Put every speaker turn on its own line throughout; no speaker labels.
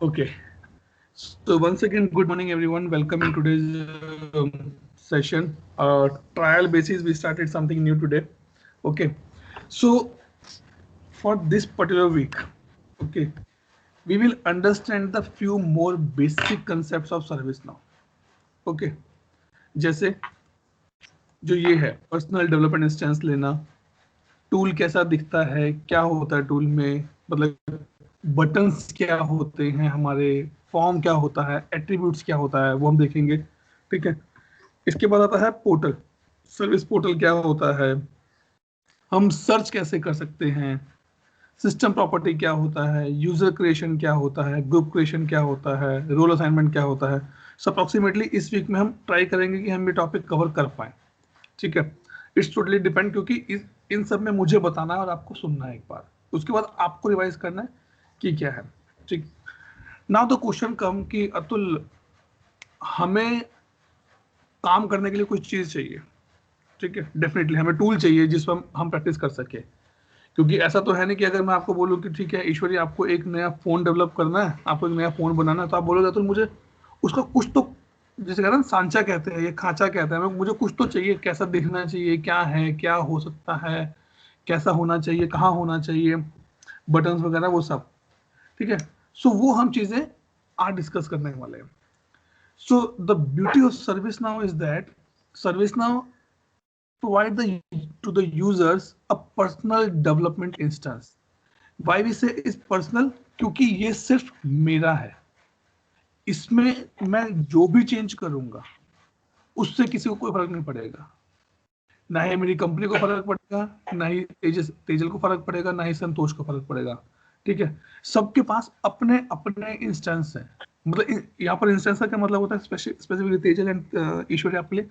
Okay. So once again, good morning, everyone. Welcome in today's session. Trial basis, we started something new today. Okay. So for this particular week, okay, we will understand the few more basic concepts of ServiceNow. Okay. जैसे जो ये है personal development instance लेना, tool कैसा दिखता है, क्या होता है टूल में, मतलब बटन्स क्या होते हैं हमारे, फॉर्म क्या होता है, एट्रीब्यूट्स क्या होता है, वो हम देखेंगे। ठीक है। इसके बाद आता है पोर्टल, सर्विस पोर्टल क्या होता है, हम सर्च कैसे कर सकते हैं, सिस्टम प्रॉपर्टी क्या होता है, यूजर क्रिएशन क्या होता है, ग्रुप क्रिएशन क्या होता है, रोल असाइनमेंट क्या होता है। सो अप्रोक्सीमेटली इस वीक में हम ट्राई करेंगे कि हम ये टॉपिक कवर कर पाए। ठीक है। इट्स टोटली डिपेंड, क्योंकि इन सब में मुझे बताना है और आपको सुनना है एक बार, उसके बाद आपको रिवाइज करना है कि क्या है। ठीक। नाउ द क्वेश्चन कम कि अतुल, हमें काम करने के लिए कुछ चीज चाहिए। ठीक है, डेफिनेटली हमें टूल चाहिए जिस पर हम प्रैक्टिस कर सके। क्योंकि ऐसा तो है नहीं कि अगर मैं आपको बोलूँ कि ठीक है ईश्वरी, आपको एक नया फोन डेवलप करना है, आपको एक नया फोन बनाना है, तो आप बोलोगे तो मुझे उसका कुछ तो, जैसे कहते हैं ना, सांचा कहते हैं, ये खांचा कहते हैं, मुझे कुछ तो चाहिए, कैसा दिखना चाहिए, क्या है, क्या हो सकता है, कैसा होना चाहिए, कहाँ होना चाहिए, बटन्स वगैरह वो सब। ठीक है। सो वो हम चीजें आज डिस्कस करने वाले हैं। So the beauty of ServiceNow is that service now provide to the users a personal development instance. Why we say is personal? क्योंकि ये सिर्फ मेरा है, इसमें मैं जो भी चेंज करूंगा उससे किसी को कोई फर्क नहीं पड़ेगा, ना ही मेरी कंपनी को फर्क पड़ेगा, ना ही तेजल को फर्क पड़ेगा, ना ही संतोष को फर्क पड़ेगा। ठीक है। सबके पास अपने अपने इंस्टेंस है। मतलब यहाँ पर इंस्टेंस का क्या मतलब होता है, स्पेसिफिकली तेजल एंड ईश्वरी आपके लिए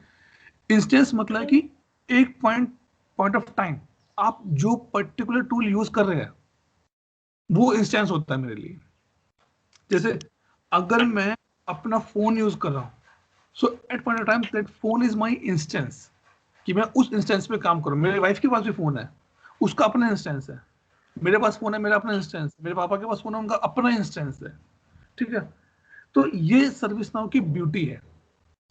इंस्टेंस मतलब कि एक पॉइंट ऑफ टाइम आप जो पर्टिकुलर टूल यूज कर रहे हैं वो इंस्टेंस होता है मेरे लिए। जैसे अगर मैं अपना फोन यूज कर रहा हूं, so at point of time that phone is my instance, कि मैं उस इंस्टेंस पे काम करूं। मेरे वाइफ के पास भी फोन है, उसका अपना इंस्टेंस है। मेरे पास फोन है, मेरा अपना इंस्टेंस है। मेरे पापा के पास फोन है, उनका अपना इंस्टेंस है। ठीक है। तो ये सर्विस नाउ की ब्यूटी है।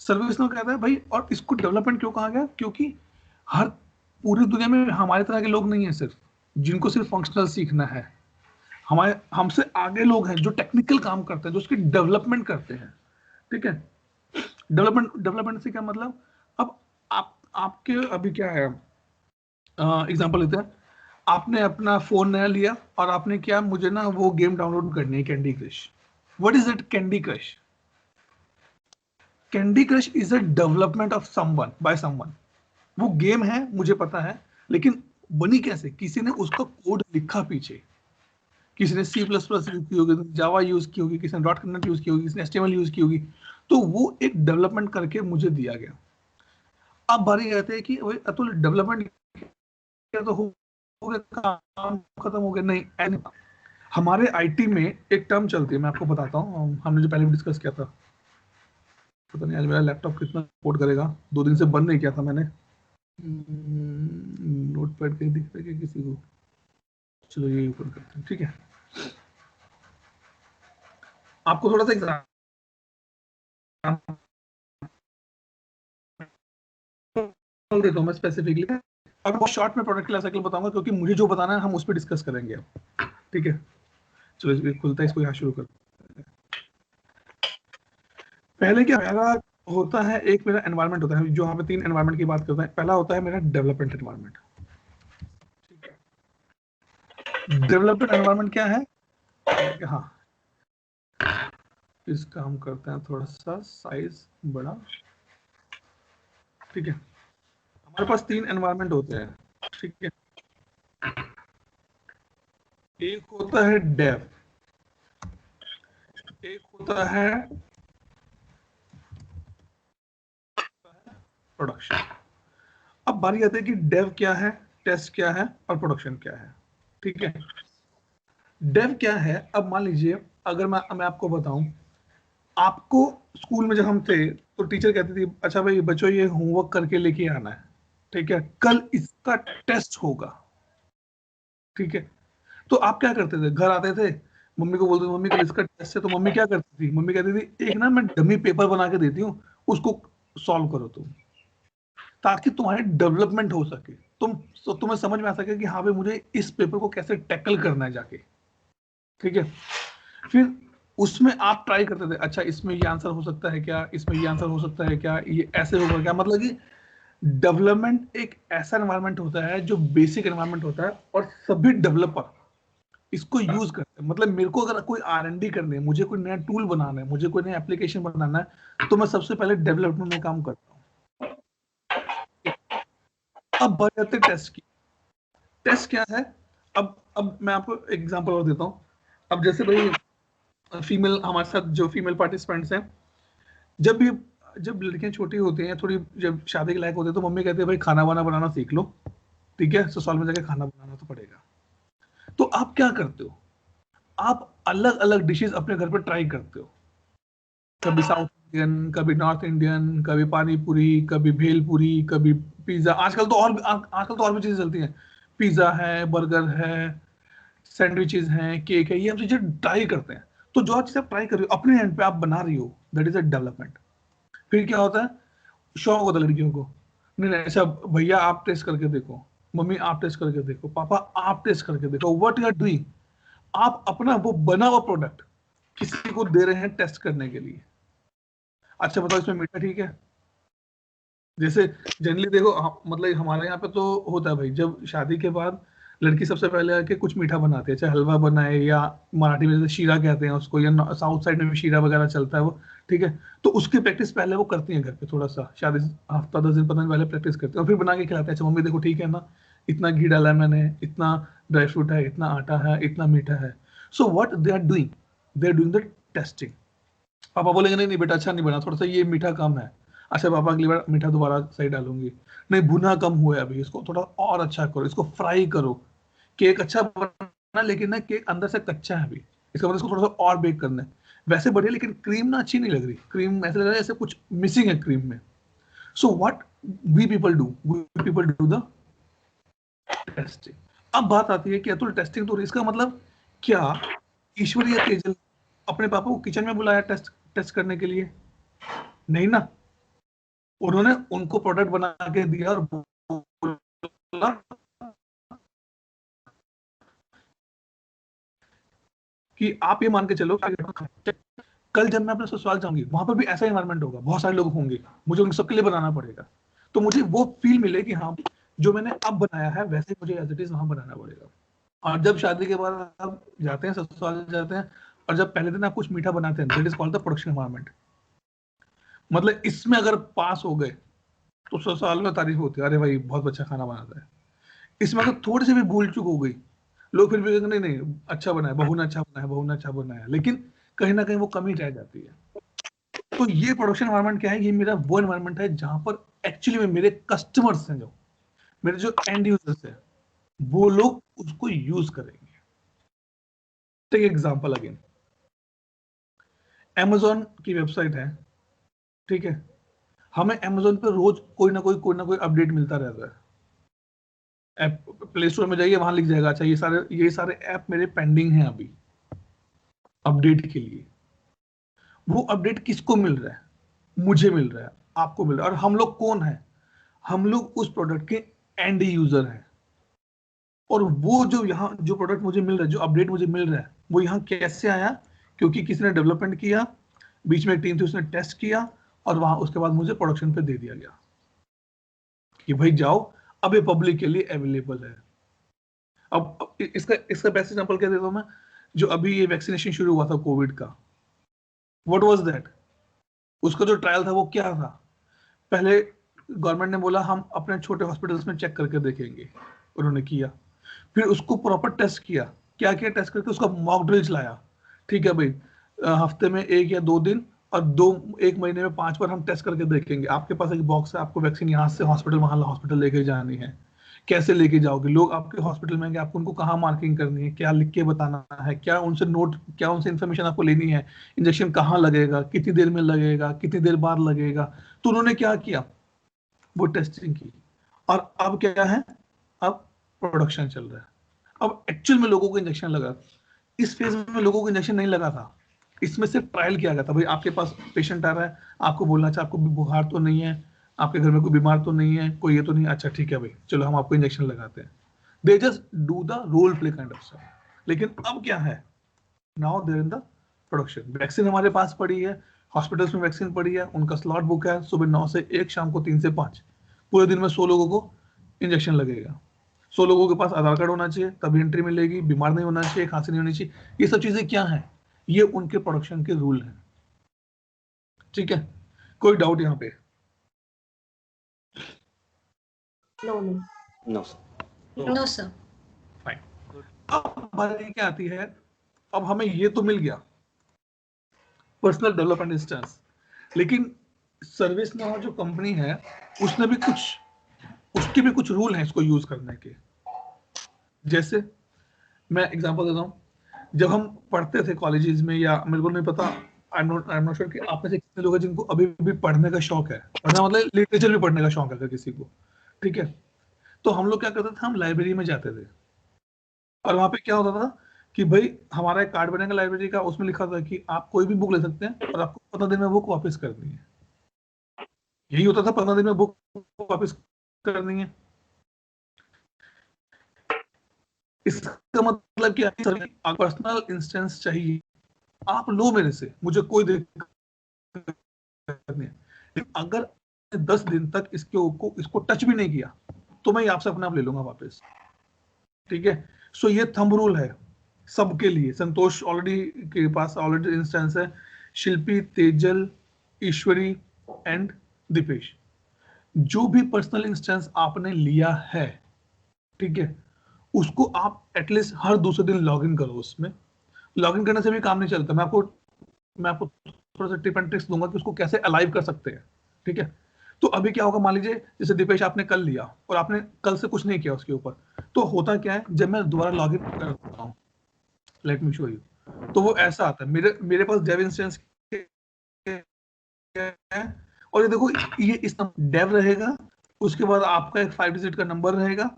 सर्विस नाउ कहता है भाई, और इसको डेवलपमेंट क्यों कहा गया, क्योंकि हर पूरी दुनिया में हमारे तरह के लोग नहीं है सिर्फ, जिनको सिर्फ फंक्शनल सीखना है। हमारे हमसे आगे लोग हैं जो टेक्निकल काम करते हैं, जो उसकी डेवलपमेंट करते हैं। ठीक है। डेवलपमेंट से क्या मतलब, अब आपके अभी क्या है, एग्जांपल लेते हैं। आपने अपना फोन नया लिया और आपने क्या, मुझे ना वो गेम डाउनलोड करनी है, candy crush. What is that candy crush? Candy crush is a development of someone by someone. वो गेम है, मुझे पता है, लेकिन बनी कैसे, किसी ने उसका कोड लिखा पीछे, किसी ने सी प्लस प्लस यूज की होगी, जावा यूज की होगी, किसी ने डॉट नेट यूज की होगी, किसी ने एचटीएमएल यूज की होगी। तो वो एक डेवलपमेंट करके मुझे दिया गया। अब बारी कहते हैं कि भाई अतुल, डेवलपमेंट किया तो हो गया, काम खत्म हो गया, नहीं ऐसा नहीं। हमारे आईटी में एक टर्म चलती है, मैं आपको बताता हूँ, हमने जो पहले भी डिस्कस किया था। पता नहीं आज मेरा लैपटॉप कितना सपोर्ट करेगा, 2 दिन से बंद नहीं किया था मैंने। नोट पैड कहीं दिख रहा है किसी को? चलो ये ऊपर करते हैं। ठीक है। आपको थोड़ा सा एग्जाम्पल देता हूँ मैं स्पेसिफिकली। अब बहुत शॉर्ट में प्रोडक्ट लाइफ साइकिल बताऊंगा, क्योंकि मुझे जो बताना है हम उस पर डिस्कस करेंगे अब। ठीक है। चलो इसको खुलता है, इसको यहाँ शुरू करते हैं। पहले क्या मेरा होता है, एक मेरा एनवायरनमेंट होता है, जो यहाँ पे 3 एनवायरनमेंट की बात करते हैं। पहला होता है मेरा डेवलपमेंट एनवायरनमेंट। डेवलपमेंट एनवायरनमेंट क्या है? हाँ, इसका हम करते हैं थोड़ा सा साइज बड़ा। ठीक है। हमारे पास 3 एनवायरनमेंट होते हैं। ठीक है। एक होता है डेव, एक होता है प्रोडक्शन। अब बारी आती है कि डेव क्या है, टेस्ट क्या है और प्रोडक्शन क्या है। ठीक है। डेव क्या है, अब मान लीजिए अगर मैं आपको बताऊं, आपको स्कूल में जब हम थे तो टीचर कहती थी, अच्छा भाई बच्चों ये होमवर्क करके लेके आना है। ठीक है, कल इसका टेस्ट होगा। ठीक है। तो आप क्या करते थे, घर आते थे, मम्मी को बोलते मम्मी कल इसका टेस्ट है, तो मम्मी क्या करती थी, मम्मी कहती थी एक ना मैं डमी पेपर बना के देती हूँ, उसको सॉल्व करो तुम, ताकि तुम्हारी डेवलपमेंट हो सके, तुम्हें समझ में आ सके कि हाँ भाई मुझे इस पेपर को कैसे टैकल करना है जाके। ठीक है, फिर उसमें आप ट्राई करते थे, अच्छा इसमें ये आंसर हो सकता है क्या, इसमें ये आंसर हो सकता है क्या, ये ऐसे होगा क्या, मतलब कि डेवलपमेंट एक ऐसा एनवायरनमेंट होता है जो बेसिक एनवायरनमेंट होता है, और सभी डेवलपर इसको यूज करते हैं। मतलब मेरे को अगर कोई R&D करनी है, मुझे कोई नया टूल बनाना है, मुझे कोई नया एप्लीकेशन बनाना है, तो मैं सबसे पहले डेवलपमेंट में काम करता हूँ। अब बात आते हैं टेस्ट की। टेस्ट क्या है, अब मैं आपको एग्जांपल और देता हूँ। अब जैसे भाई फीमेल हमारे साथ जो फीमेल पार्टिसिपेंट्स हैं, जब भी जब लड़कियां छोटी होती हैं, थोड़ी जब शादी के लायक होते हैं, तो मम्मी कहती है भाई खाना वाना बनाना सीख लो, ठीक है, ससुराल में जाके खाना बनाना तो पड़ेगा। तो आप क्या करते हो, आप अलग अलग डिशेस अपने घर पे ट्राई करते हो, कभी साउथ इंडियन, कभी नॉर्थ इंडियन, कभी पानी पूरी, कभी भेल पूरी, कभी पिज्जा, आजकल तो और भी चीजें चलती हैं, पिज्जा है, बर्गर है, सैंडविचेस हैं, केक है, ये हम चीजें ट्राई करते हैं। तो जो चीज आप ट्राई कर रहे हो अपने एंड पे आप बना रही हो, दैट इज अ डेवलपमेंट। फिर क्या होता है, शौक होता है लड़कियों को, नहीं नहीं अच्छा भैया आप टेस्ट करके देखो, मम्मी आप टेस्ट करके देखो, पापा आप टेस्ट करके देखो, व्हाट यू आर डूइंग, आप अपना वो बना हुआ प्रोडक्ट किसी को दे रहे हैं टेस्ट करने के लिए। अच्छा बताओ इसमें मीठा ठीक है, जैसे जनरली देखो मतलब हमारे यहाँ पे तो होता है भाई, जब शादी के बाद लड़की सबसे पहले आके कुछ मीठा बनाती है, चाहे हलवा बनाए या मराठी में जैसे शीरा कहते हैं उसको, या साउथ साइड में भी शीरा वगैरह चलता है वो। ठीक है, तो उसकी प्रैक्टिस पहले वो करती है घर पे, थोड़ा सा शादी हफ्ता 10 दिन 15 दिन पहले प्रैक्टिस करते हैं, और फिर बना के खिलाते हैं, अच्छा मम्मी देखो ठीक है ना, इतना घी डाला है मैंने, इतना ड्राई फ्रूट है, इतना आटा है, इतना मीठा है। So what they are doing the testing. पापा बोलेंगे नहीं नहीं बेटा अच्छा नहीं बना, थोड़ा सा ये मीठा कम है, अच्छा पापा अगली बार मीठा दोबारा सही डालूंगी, नहीं भुना कम हुआ है अभी, इसको थोड़ा और अच्छा करो, इसको फ्राई करो। केक अच्छा बना लेकिन ना केक अंदर से कच्चा है अभी, इसका मतलब इसको थोड़ा सा और बेक करना है, वैसे बढ़िया, लेकिन क्रीम ना अच्छी नहीं लग रही, क्रीम ऐसे लग रहा है जैसे कुछ मिसिंग है क्रीम में। So what we people do the testing. अब बात आती है कि अतुल टेस्टिंग तो इसका मतलब क्या, ईश्वर या तेजल अपने पापा को किचन में बुलाया टेस्ट टेस्ट करने के लिए? नहीं ना, उन्होंने उनको प्रोडक्ट बना के दिया और बोला कि आप ये मान के चलो कि कल जब मैं अपने ससुराल जाऊंगी वहां पर भी ऐसा एनवायरनमेंट होगा, बहुत सारे लोग होंगे, मुझे उन सबके लिए बनाना पड़ेगा, तो मुझे वो फील मिले कि हाँ जो मैंने अब बनाया है वैसे मुझे एज इट इज वहां बनाना पड़ेगा। और जब शादी के बाद आप जाते हैं ससुराल जाते हैं, और जब पहले दिन आप कुछ मीठा बनाते हैं, that is called the production environment. मतलब इसमें अगर पास हो गए तो ससुराल में तारीफ होती है, अरे भाई बहुत अच्छा खाना बनाता है। इसमें अगर थोड़ी सी भी भूल चूक हो गई, लोग फिर भी कहेंगे नहीं नहीं अच्छा बना है, बहू ने अच्छा बनाया है, बहू ने अच्छा बनाया है, लेकिन कहीं ना कहीं वो कमी रह जाती है। तो ये प्रोडक्शन एनवायरनमेंट क्या है, ये मेरा वो एनवायरनमेंट है जहां पर एक्चुअली में मेरे कस्टमर्स हैं, जो मेरे जो एंड यूजर्स है, वो लोग उसको यूज करेंगे। टेक एग्जांपल अगेन, amazon की वेबसाइट है, ठीक है, हमें amazon पे रोज कोई ना कोई अपडेट मिलता रहता है। ऐप प्ले स्टोर में जाइए, वहां लिख जाएगा अच्छा ये सारे ऐप मेरे पेंडिंग हैं अभी अपडेट के लिए। वो अपडेट किसको मिल रहा है, मुझे मिल रहा है, आपको मिल रहा है, और हम लोग कौन है, हम लोग उस प्रोडक्ट के एंड यूजर हैं। और वो जो यहाँ जो प्रोडक्ट मुझे मिल रहा है, जो अपडेट मुझे मिल रहा है, वो यहाँ कैसे आया, क्योंकि किसी ने डेवलपमेंट किया, बीच में एक टीम थी उसने टेस्ट किया, और वहां उसके बाद मुझे प्रोडक्शन पे दे दिया गया कि भाई जाओ, अब ये पब्लिक के लिए अवेलेबल है। अब इसका इसका बेस्ट एग्जांपल क्या देता हूँ मैं, जो अभी ये वैक्सीनेशन शुरू हुआ था कोविड का, व्हाट वाज दैट, उसका जो ट्रायल था वो क्या था, पहले गवर्नमेंट ने बोला हम अपने छोटे हॉस्पिटल्स में चेक करके देखेंगे, उन्होंने किया, फिर उसको प्रॉपर टेस्ट किया, क्या किया टेस्ट करके उसका मॉक ड्रिल चलाया, ठीक है भाई, हफ्ते में 1 या 2 दिन, और 1 महीने में 5 बार हम टेस्ट करके देखेंगे, आपके पास एक बॉक्स है, आपको वैक्सीन यहाँ से हॉस्पिटल वहां हॉस्पिटल लेके जानी है, कैसे लेके जाओगे, लोग आपके हॉस्पिटल में आएंगे, आपको उनको कहाँ मार्किंग करनी है, क्या लिख के बताना है, क्या उनसे इन्फॉर्मेशन आपको लेनी है, इंजेक्शन कहाँ लगेगा, कितनी देर में लगेगा, कितनी देर बाद लगेगा। तो उन्होंने क्या किया, वो टेस्टिंग की, और अब क्या है, अब प्रोडक्शन चल रहा है, अब एक्चुअल में लोगों को इंजेक्शन लगा, इस फेज में लोगों को इंजेक्शन नहीं लगा था, इसमें सिर्फ ट्रायल किया गया था। भाई आपके पास पेशेंट आ रहा है, आपको बोलना चाहिए आपको बुखार तो नहीं है, आपके घर में कोई बीमार तो नहीं है, कोई ये तो नहीं, अच्छा ठीक है भाई चलो हम आपको इंजेक्शन लगाते हैं। They just do the role play kind of stuff. लेकिन अब क्या है, now there in the production, vaccine हमारे पास पड़ी है, हॉस्पिटल्स में वैक्सीन पड़ी है, उनका स्लॉट बुक है, सुबह 9 से 1, शाम को 3 से 5, पूरे दिन में 100 लोगों को इंजेक्शन लगेगा। 100 लोगों के पास आधार कार्ड होना चाहिए तभी एंट्री मिलेगी, बीमार नहीं होना चाहिए, खांसी नहीं होनी चाहिए। ये सब चीजें क्या है, ये उनके प्रोडक्शन के रूल हैं। ठीक है, कोई डाउट यहाँ पे?
No no
no sir.
No sir.
Fine. अब बारी क्या आती है, अब हमें ये तो मिल गया पर्सनल डेवलपमेंट इंस्टेंस, लेकिन सर्विस नाउ जो कंपनी है उसने भी कुछ, उसके भी कुछ रूल हैं इसको यूज करने के। जैसे मैं एग्जांपल देता हूँ, जब हम पढ़ते थे कॉलेजेस में, या मेरे को नहीं पता, आई एम नॉट श्योर कि आप में से कितने लोग हैं जिनको अभी भी पढ़ने का शौक है, पढ़ना मतलब लिटरेचर भी पढ़ने का शौक है अगर किसी को, ठीक है। तो हम लोग क्या करते थे, हम लाइब्रेरी में जाते थे, और वहां पे क्या होता था कि भाई हमारा एक कार्ड बनेगा लाइब्रेरी का, उसमें लिखा था कि आप कोई भी बुक ले सकते हैं और आपको 15 दिन में बुक वापस करनी है। यही होता था, 15 दिन में बुक वापस करनी है। इसका मतलब क्या है, पर्सनल इंस्टेंस चाहिए, आप लो मेरे से, मुझे कोई दिक्कत नहीं है, लेकिन अगर 10 दिन तक इसको टच भी नहीं किया तो मैं आपसे अपने आप ले लूंगा वापस। ठीक है, सो ये थंब रूल है सबके लिए। संतोष ऑलरेडी के पास ऑलरेडी इंस्टेंस है, शिल्पी, तेजल, ईश्वरी एंड दीपेश, जो भी पर्सनल इंस्टेंस आपने लिया है, ठीक है, उसको आप एटलीस्ट हर दूसरे दिन लॉग इन करो। उसमें लॉग इन करने से भी काम नहीं चलता, मैं आपको थोड़ा सा टिप एंड ट्रिक्स दूंगा कि उसको कैसे अलाइव कर सकते हैं। ठीक है, तो अभी क्या होगा, मान लीजिए जैसे दीपेश आपने कल लिया और आपने कल से कुछ नहीं किया उसके ऊपर, तो होता क्या है, जब मैं दोबारा लॉग इन करता हूँ, लेट मी शो यू, तो वो ऐसा आता है, मेरे पास डेव इंस्टेंस है, और ये देखो, ये इस डेव रहेगा, उसके बाद आपका एक 5 डिजिट का नंबर रहेगा,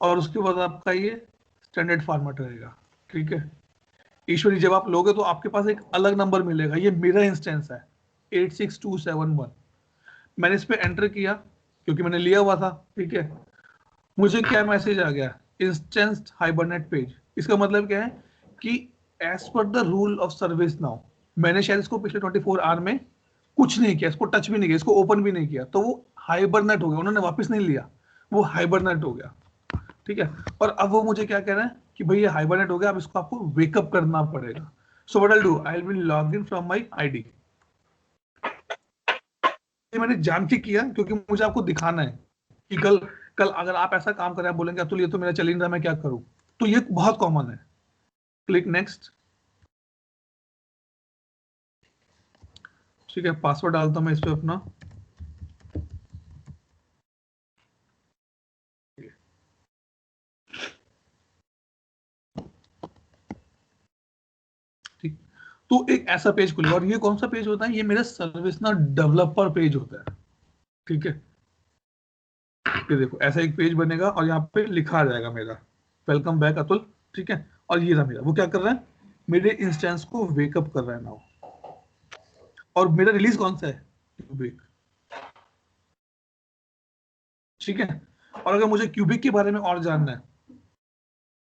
और उसके बाद आपका ये स्टैंडर्ड फॉर्मेट रहेगा। ठीक है, ईश्वरी जब आप लोगे तो आपके पास एक अलग नंबर मिलेगा, ये मेरा इंस्टेंस है 86271। मैंने इस पे एंटर किया क्योंकि मैंने लिया हुआ था। ठीक है, मुझे क्या मैसेज आ गया, इंस्टेंस हाइबरनेट पेज। इसका मतलब क्या है कि as per the rule of ServiceNow, मैंने शायद इसको पिछले 24 आवर में कुछ नहीं किया, इसको टच भी नहीं किया, इसको ओपन भी नहीं किया, तो वो हाइबरनेट हो गया, उन्होंने वापस नहीं लिया, वो हाइबरनेट हो गया। ठीक है, और अब वो मुझे क्या कह रहे हैं कि भाई ये हाइबरनेट हो गया, अब इसको आपको वेकअप करना पड़ेगा। So what I will do, I will log in from my ID. ये मैंने जान के किया क्योंकि मुझे आपको दिखाना है कि कल कल अगर आप ऐसा काम करें, आप बोलेंगे अतुल ये तो मेरा चल ही नहीं रहा, मैं क्या करूं। तो ये बहुत कॉमन है। Click next. ठीक है, पासवर्ड डालता हूं मैं इस पे अपना। ठीक, तो एक ऐसा पेज खुलेगा, और ये कौन सा पेज होता है, ये मेरा सर्विस ना डेवलपर पेज होता है। ठीक है, ये देखो ऐसा एक पेज बनेगा और यहाँ पे लिखा आ जाएगा मेरा वेलकम बैक अतुल। ठीक है, और ये रहा मेरा, वो क्या कर रहा है, मेरे इंस्टेंस को वेकअप कर रहा है नाउ। और मेरा रिलीज कौन सा है, क्यूबिक। ठीक है, और अगर मुझे क्यूबिक के बारे में और जानना है,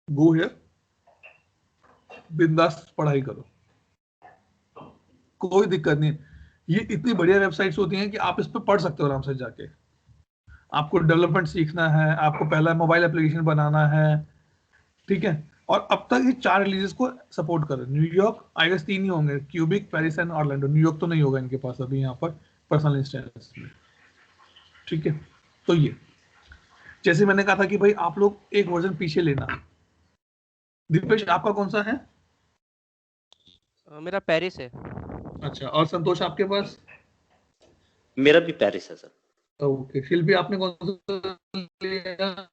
गो हियर, बिंदास पढ़ाई करो, कोई दिक्कत नहीं है। ये इतनी बढ़िया वेबसाइट्स होती हैं कि आप इस पर पढ़ सकते हो आराम से जाके। आपको डेवलपमेंट सीखना है, आपको पहला मोबाइल एप्लीकेशन बनाना है। ठीक है, और अब तक ये 4 रिलीजेस को सपोर्ट कर रहे हैं। न्यूयॉर्क आई गेस 3 ही होंगे, cubic, Paris and Orlando. New York तो नहीं होगा इनके पास अभी यहाँ पर पर्सनल इंस्टेंस में। ठीक है, तो ये जैसे मैंने कहा था कि भाई आप लोग एक वर्जन पीछे लेना। दीपेश आपका कौन सा है?
मेरा पेरिस है।
अच्छा, और संतोष आपके पास?
मेरा भी पेरिस है सर।
ओके, शिल्पी आपने कौन सा लिया?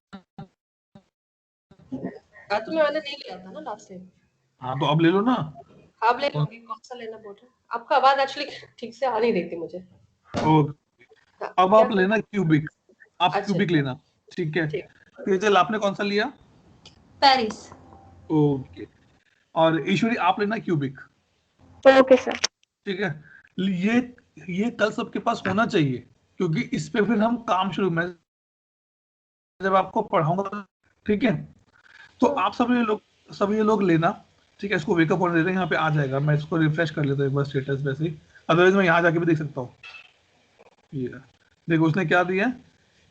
तो मैंने नहीं लिया था ना लास्ट टाइम।
हाँ तो अब ले लो ना।
अब ले लोगे, कौन सा लेना बोल रहे? आपका आवाज एक्चुअली ठीक से आ नहीं रही थी मुझे।
ओके, अब आप लेना क्यूबिक, आप
अच्छा,
क्यूबिक लेना। ठीक है,
ठीक।
तेजल आपने कौन सा लिया?
पेरिस।
ओके, और ईश्वरी आप लेना क्यूबिक।
Okay sir.
ठीक है, ये कल सबके पास होना चाहिए, क्योंकि इस पे फिर हम काम शुरू में जब आपको पढ़ाऊंगा। ठीक है, तो आप सभी लोग लेना। ठीक है, इसको वेकअप होने देते हैं, यहाँ पे आ जाएगा। मैं इसको रिफ्रेश कर लेता हूँ एक बार स्टेटस वैसे ही, अदरवाइज मैं यहाँ जाके भी देख सकता हूँ। ये देखो उसने क्या दिया,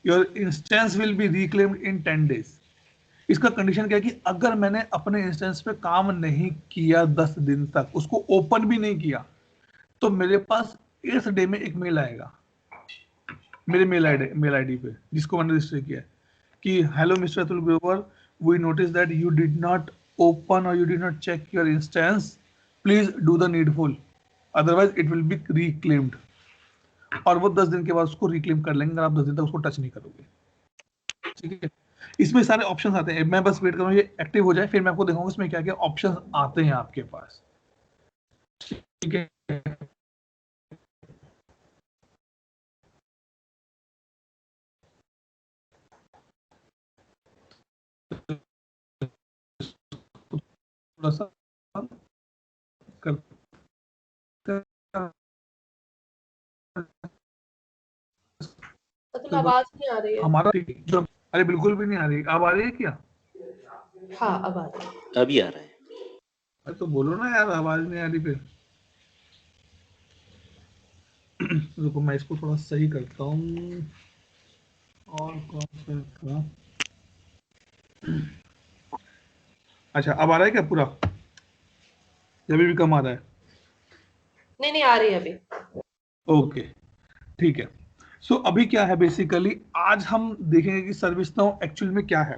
your instance will be reclaimed in 10 days। इसका कंडीशन क्या है कि अगर मैंने अपने इंस्टेंस पे काम नहीं किया 10 दिन तक, उसको ओपन भी नहीं किया, तो मेरे पास 8th डे में एक मेल आएगा मेरे मेल आईडी पे, जिसको मैंने रजिस्टर किया है, कि hello mister Atul Grover, we notice that you did not open और you did not check your instance, please do the needful, otherwise it will be reclaimed. और वो 10 दिन के बाद उसको रिक्लेम कर लेंगे अगर आप 10 दिन तक उसको टच नहीं करोगे। ठीक है, इसमें सारे ऑप्शंस आते हैं, मैं बस वेट करूंगा ये एक्टिव हो जाए, फिर मैं आपको दिखाऊंगा इसमें क्या क्या ऑप्शंस आते हैं आपके पास। ठीक है, थोड़ा सा करते हैं।
अतुल आवाज नहीं आ रही है।
हमारा जो, अरे बिल्कुल भी नहीं आ रही, अब आ रही है क्या?
हाँ अब आ रही है।
अभी आ रहा है।
अरे तो बोलो ना यार, आवाज नहीं आ रही फिर। रुको मैं इसको थोड़ा सही करता हूँ। और कौन सा था? अच्छा अब आ रहा है क्या पूरा, या अभी भी कम आ रहा है?
नहीं आ रही है अभी।
ओके, ठीक है। सो अभी क्या है, बेसिकली आज हम देखेंगे कि सर्विस नाउ एक्चुअल में क्या है।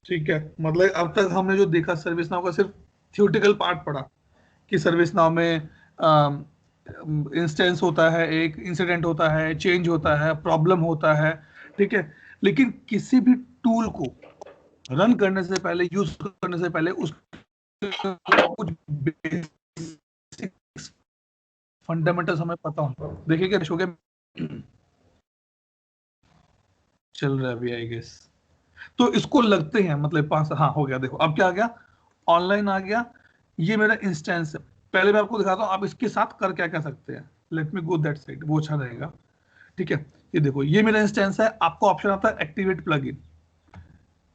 ठीक है, मतलब अब तक हमने जो देखा सर्विस नाउ का सिर्फ थियोरेटिकल पार्ट पढ़ा, कि सर्विस नाउ में इंस्टेंस होता है, एक इंसिडेंट होता है, चेंज होता है, प्रॉब्लम होता है। ठीक है, लेकिन किसी भी टूल को रन करने से पहले, यूज करने से पहले उस कुछ बेसिक फंडामेंटल्स हमें पता होना। देखिए क्या हो गया, चल रहा है अभी आई गेस। तो इसको लगते हैं मतलब 5, हाँ हो गया। देखो अब क्या आ गया, ऑनलाइन आ गया। ये मेरा इंस्टेंस है, पहले मैं आपको दिखाता हूँ आप इसके साथ कर क्या क्या सकते हैं। Let me go that side, वो अच्छा रहेगा। ठीक है, ये देखो ये मेरा इंस्टेंस है। आपको ऑप्शन आता है एक्टिवेट प्लगइन।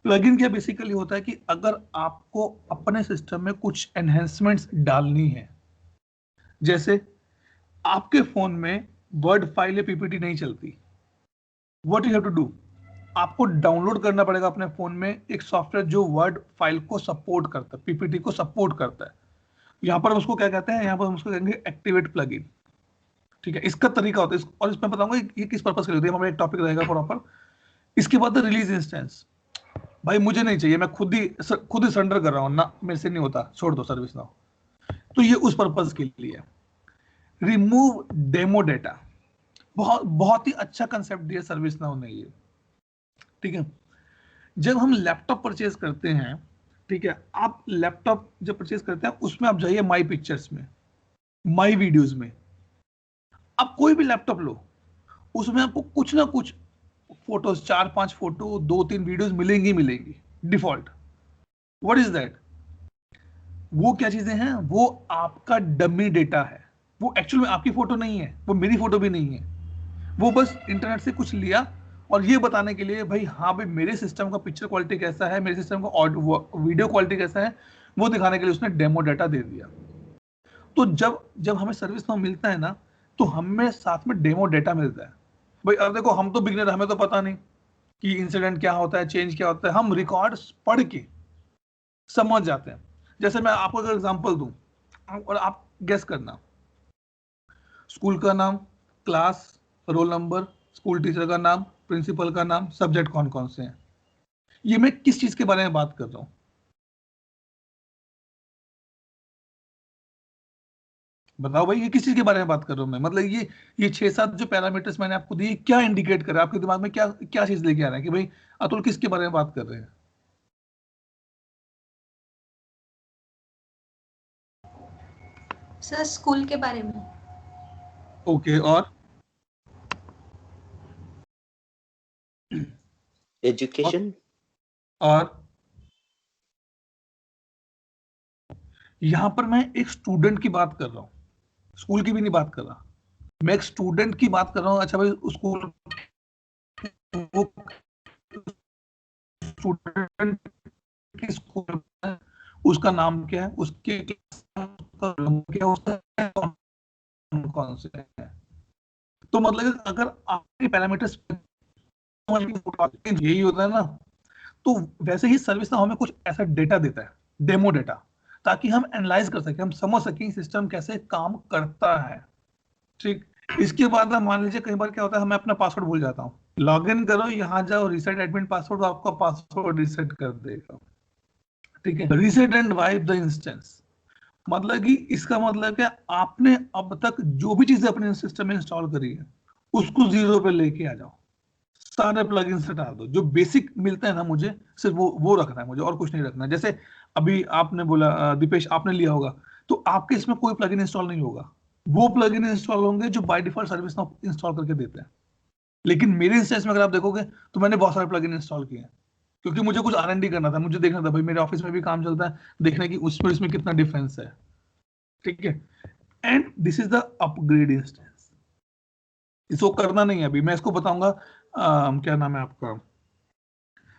प्लगइन क्या बेसिकली होता है कि अगर आपको अपने सिस्टम में कुछ एनहेंसमेंट्स डालनी है, जैसे आपके फोन में वर्ड फाइल या पीपीटी नहीं चलती, what you have to do, आपको डाउनलोड करना पड़ेगा अपने फोन में एक सॉफ्टवेयर जो वर्ड फाइल को सपोर्ट करता है, पीपीटी को सपोर्ट करता है। यहाँ पर हम उसको क्या कहते हैं, यहाँ पर हम उसको कहेंगे एक्टिवेट प्लगइन। ठीक है, इसका तरीका होता है और इसमें बताऊंगा ये किस पर्पस के लिए होती है, हमारा एक टॉपिक रहेगा प्रॉपर। इसके बाद रिलीज इंस्टेंस, भाई मुझे नहीं चाहिए, मैं खुद ही सरेंडर कर रहा हूँ ना, मेरे से नहीं होता, छोड़ दो सर्विस नाउ। तो ये उस पर्पस के लिए। रिमूव डेमो डेटा, बहुत बहुत ही अच्छा कंसेप्ट दिया सर्विस नाउ ने ये। ठीक है, जब हम लैपटॉप परचेज करते हैं, ठीक है, आप लैपटॉप जब परचेज करते हैं उसमें आप जाइए माई पिक्चर्स में, माई वीडियोस में, आप कोई भी लैपटॉप लो, उसमें आपको कुछ ना कुछ फोटोज, 4-5 फोटो, 2-3 वीडियोस मिलेंगी मिलेंगी डिफॉल्ट। What is that? वो क्या चीजें हैं, वो आपका डमी डेटा है। वो एक्चुअल में आपकी फोटो नहीं है, वो मेरी फोटो भी नहीं है, वो बस इंटरनेट से कुछ लिया और ये बताने के लिए भाई हाँ भाई मेरे सिस्टम का पिक्चर क्वालिटी कैसा है, मेरे सिस्टम का वीडियो क्वालिटी कैसा है, वो दिखाने के लिए उसने डेमो डाटा दे दिया। तो जब जब हमें सर्विस नाउ मिलता है ना, तो हमें साथ में डेमो डाटा मिलता है। भाई अब देखो हम तो बिगनर, हमें तो पता नहीं कि इंसिडेंट क्या होता है, चेंज क्या होता है, हम रिकॉर्ड्स पढ़ के समझ जाते हैं। जैसे मैं आपको अगर एग्जांपल दूं और आप गेस करना, स्कूल का नाम, class, roll number, school teacher का नाम, प्रिंसिपल का नाम, सब्जेक्ट कौन कौन से हैं, ये मैं किस चीज के बारे में बात कर रहा हूं? बताओ भाई, ये किस चीज के बारे में बात कर रहा हूं मैं? मतलब ये 6-7 जो पैरामीटर्स मैंने आपको दिए, क्या इंडिकेट कर रहा है आपके दिमाग में, क्या क्या चीज लेके आ रहा है कि भाई अतुल किसके बारे में बात कर रहे हैं?
सर स्कूल के बारे में।
ओके, और
एजुकेशन।
और यहाँ पर मैं एक स्टूडेंट की बात कर रहा हूँ, स्कूल की भी नहीं बात कर रहा, मैं एक स्टूडेंट की बात कर रहा हूँ। अच्छा भाई, स्कूल वो स्टूडेंट की स्कूल में उसका नाम क्या है, उसके उसका क्या, उसका कौन से है। तो मतलब अगर आपके पैरामीटर्स यही होता है ना, तो वैसे ही सर्विस ना हमें कुछ ऐसा डेटा देता है, डेमो डेटा, ताकि हम एनालाइज कर सकें, हम समझ सकें सिस्टम कैसे काम करता है। ठीक, इसके बाद मान लीजिए कई बार क्या होता है, मैं अपना पासवर्ड भूल जाता हूँ, लॉग इन करो, यहाँ जाओ, रीसेट एडमिन पासवर्ड, तो आपका पासवर्ड रीसेट कर देगा। ठीक है, reset and wipe the instance, मतलब कि इसका मतलब क्या, आपने अब तक जो भी चीजें अपने सिस्टम में इंस्टॉल करी है उसको जीरो पे लेके आ जाओ, सारे प्लगइन्स हटा दो, जो बेसिक मिलते हैं ना मुझे, सिर्फ वो रखना है मुझे, और कुछ नहीं रखना है। जैसे अभी आपने बोला दीपेश, आपने लिया होगा, तो आपके इसमें कोई प्लगइन इंस्टॉल नहीं होगा, वो प्लगइन इंस्टॉल होंगे जो by default service now install करके देते हैं। लेकिन मेरे इंस्टेंस में अगर आप देखोगे तो मैंने बहुत सारे प्लगइन इंस्टॉल किए हैं, क्योंकि मुझे कुछ R&D करना था, मुझे देखना था भाई मेरे ऑफिस में भी काम चलता है, देखना कि उसमें इसमें कितना डिफरेंस है। ठीक है, and this is the upgrade instance. इसको करना नहीं है अभी, मैं इसको बताऊंगा क्या नाम है आपका,